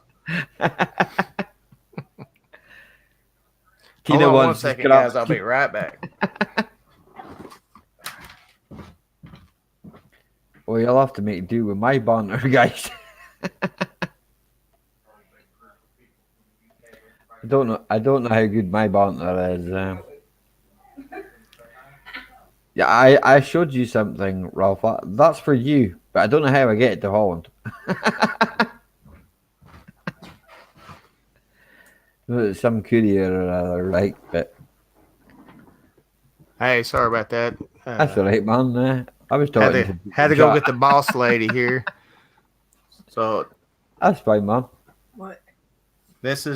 Hold on 1 second, guys. I'll be right back. Well, you'll have to make do with my banter, guys. I don't know how good my banter is. Yeah, I showed you something, Ralph. That's for you, but I don't know how I get it to Holland. Some courier or other, right? But hey, sorry about that. That's all right, man. I was talking. Had to go get the boss lady here. So that's fine, man. What? This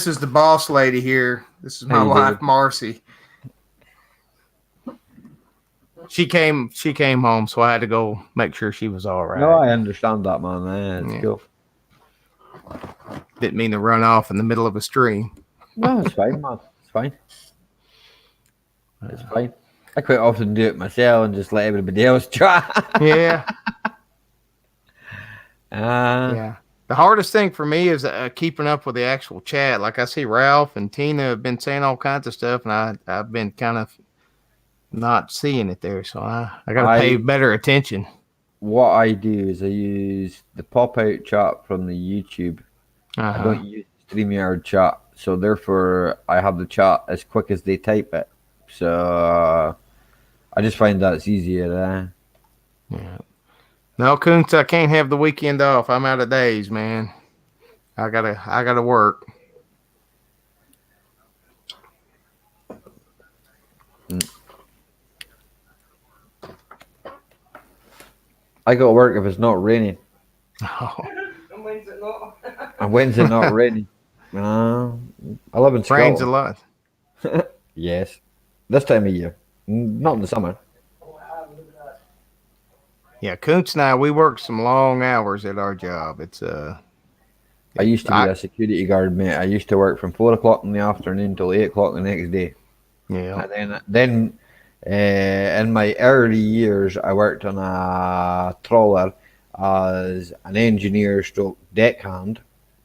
is the boss lady here. This is my How you wife, doing? Marcy. She came home, so I had to go make sure she was all right. No, I understand that, man. It's Yeah. cool. Didn't mean to run off in the middle of a stream. No, it's fine, man. It's fine. It's fine. I quite often do it myself and just let everybody else try. Yeah. uh, Yeah. The hardest thing for me is keeping up with the actual chat. Like I see Ralph and Tina have been saying all kinds of stuff, and I've been kind of not seeing it there. So I got to pay better attention. What I do is I use the pop-out chat from the YouTube. I don't use StreamYard chat, so therefore I have the chat as quick as they type it. So I just find that's easier. Yeah. No, Kuntz, I can't have the weekend off. I'm out of days, man. I gotta work. I got to work if it's not raining. Oh. And when's it not? And when's it not raining? I live in Scotland. Rains a lot. Yes. This time of year. Not in the summer. Yeah, Kuntz and I, we work some long hours at our job. It's I used to be a security guard, mate. I used to work from 4 o'clock in the afternoon till 8 o'clock the next day. Yeah. And then in my early years, I worked on a trawler as an engineer stroke deckhand.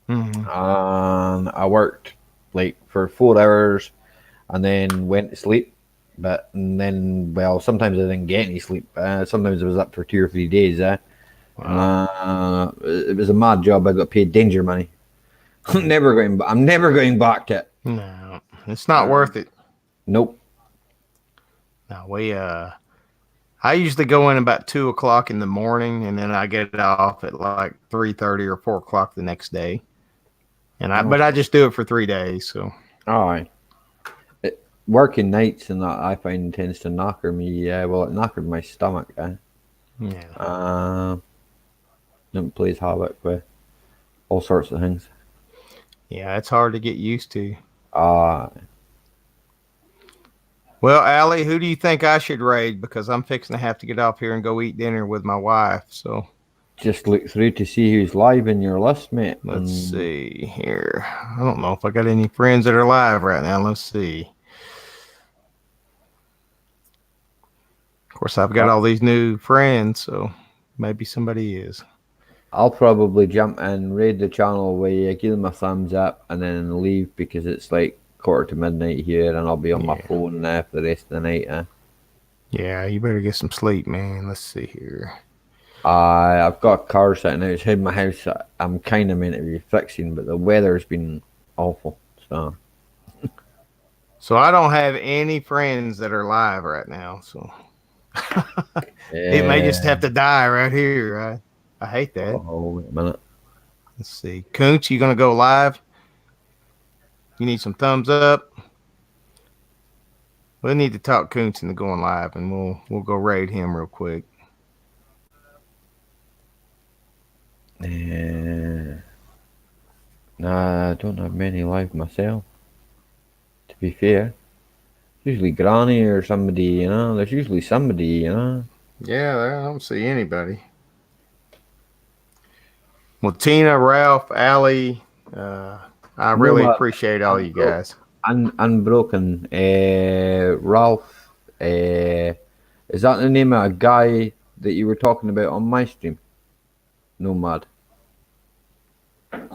Mm-hmm. And I worked like for 4 hours and then went to sleep. Sometimes I didn't get any sleep. Sometimes I was up for 2 or 3 days. Wow. It was a mad job. I got paid danger money. I'm never going back to it. No, it's not worth it. Nope. No, I usually go in about 2 o'clock in the morning, and then I get off at like 3:30 or 4 o'clock the next day. But I just do it for 3 days. So. All right. Working nights and that I find tends to knocker me. It knockered my stomach. Yeah. It plays havoc with all sorts of things. Yeah, it's hard to get used to. Well, Allie, who do you think I should raid? Because I'm fixing to have to get off here and go eat dinner with my wife. So just look through to see who's live in your list, mate. Let's see here. I don't know if I got any friends that are live right now. Let's see. Of course, I've got all these new friends, so maybe somebody is. I'll probably jump and raid the channel where you give them a thumbs up and then leave because it's like 1:45 here and I'll be on my phone for the rest of the night. Yeah, you better get some sleep, man. Let's see here. I've got a car sitting outside my house I'm kind of meant to be fixing, but the weather's been awful. So I don't have any friends that are live right now, so it may just have to die right here, right? I hate that. Oh, wait a minute. Let's see. Kuntz, you going to go live? You need some thumbs up? We'll need to talk Kuntz into going live, and we'll go raid him real quick. Nah, I don't have many live myself. To be fair. Usually Granny or somebody, There's usually somebody, Yeah, I don't see anybody. Well, Tina, Ralph, Allie, I really appreciate all you guys. Unbroken. Ralph, is that the name of a guy that you were talking about on my stream? Nomad.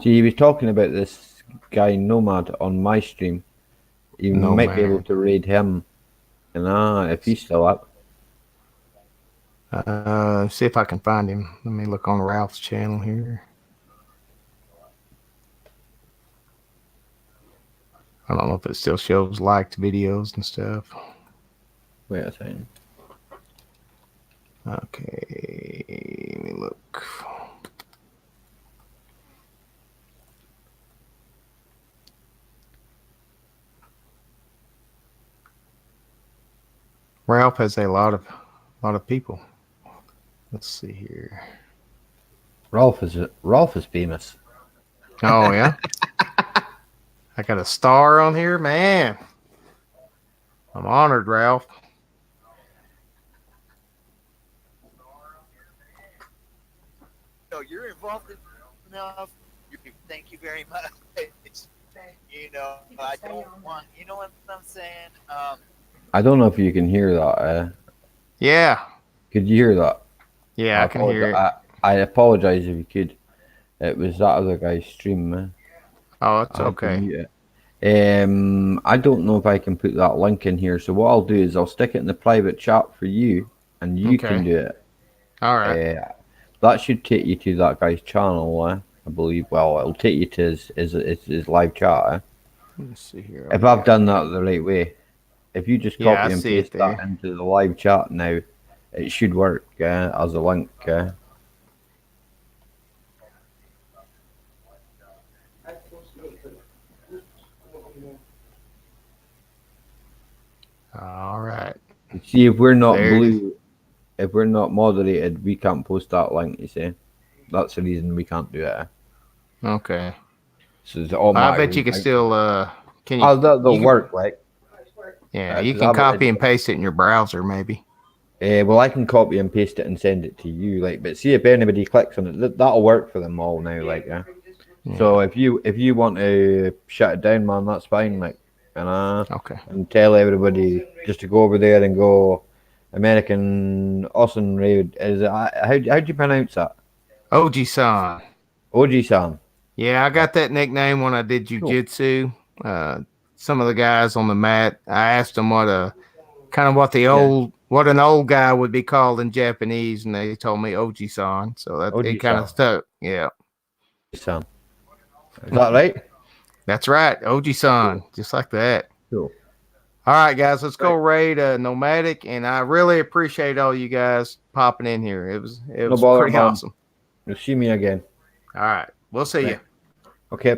See, he was talking about this guy Nomad on my stream. You might be able to raid him, if he's still up. See if I can find him. Let me look on Ralph's channel here. I don't know if it still shows liked videos and stuff. Wait a second. Okay, let me look. Ralph has a lot of people. Let's see here. Ralph is famous. Oh yeah. I got a star on here, man. I'm honored, Ralph. No, you're involved enough. Thank you very much. I don't want. You know what I'm saying? I don't know if you can hear that. Yeah. Could you hear that? Yeah, I can hear it. I apologize if you could. It was that other guy's stream, man. Oh, it's I had to okay. mute it. I don't know if I can put that link in here. So what I'll do is I'll stick it in the private chat for you, and you can Okay. do it. All right. That should take you to that guy's channel, I believe. Well, it'll take you to his live chat. Let's see here. If I've done that the right way, if you just Yeah, I copy and see it paste that there. into the live chat now, it should work as a link. All right. See, if we're not There it is. blue, if we're not moderated, we can't post that link. You see, that's the reason we can't do it. Okay. So it's I bet automatically. you can still can Oh, you that'll you can, work, like. yeah, you 'Cause can copy and paste it in your browser maybe. Well, I can copy and paste it and send it to you, like. But see if anybody clicks on it, that'll work for them all now, like. Yeah. So if you want to shut it down, man, that's fine, like. Okay. And tell everybody just to go over there and go American Awesome Raid. Is it, how do you pronounce that? OG-san. OG-san. Yeah, I got that nickname when I did jujitsu. Some of the guys on the mat, I asked them what an old guy would be called in Japanese, and they told me OG-san. So that it kind of OG-san. stuck. Yeah. OG-san. Is that right? That's right. OG-san. Cool. Just like that. Cool. All right, guys, let's go raid Nomadic, and I really appreciate all you guys popping in here. It was bother, pretty man. awesome. You'll see me again. All right, we'll see you. Okay.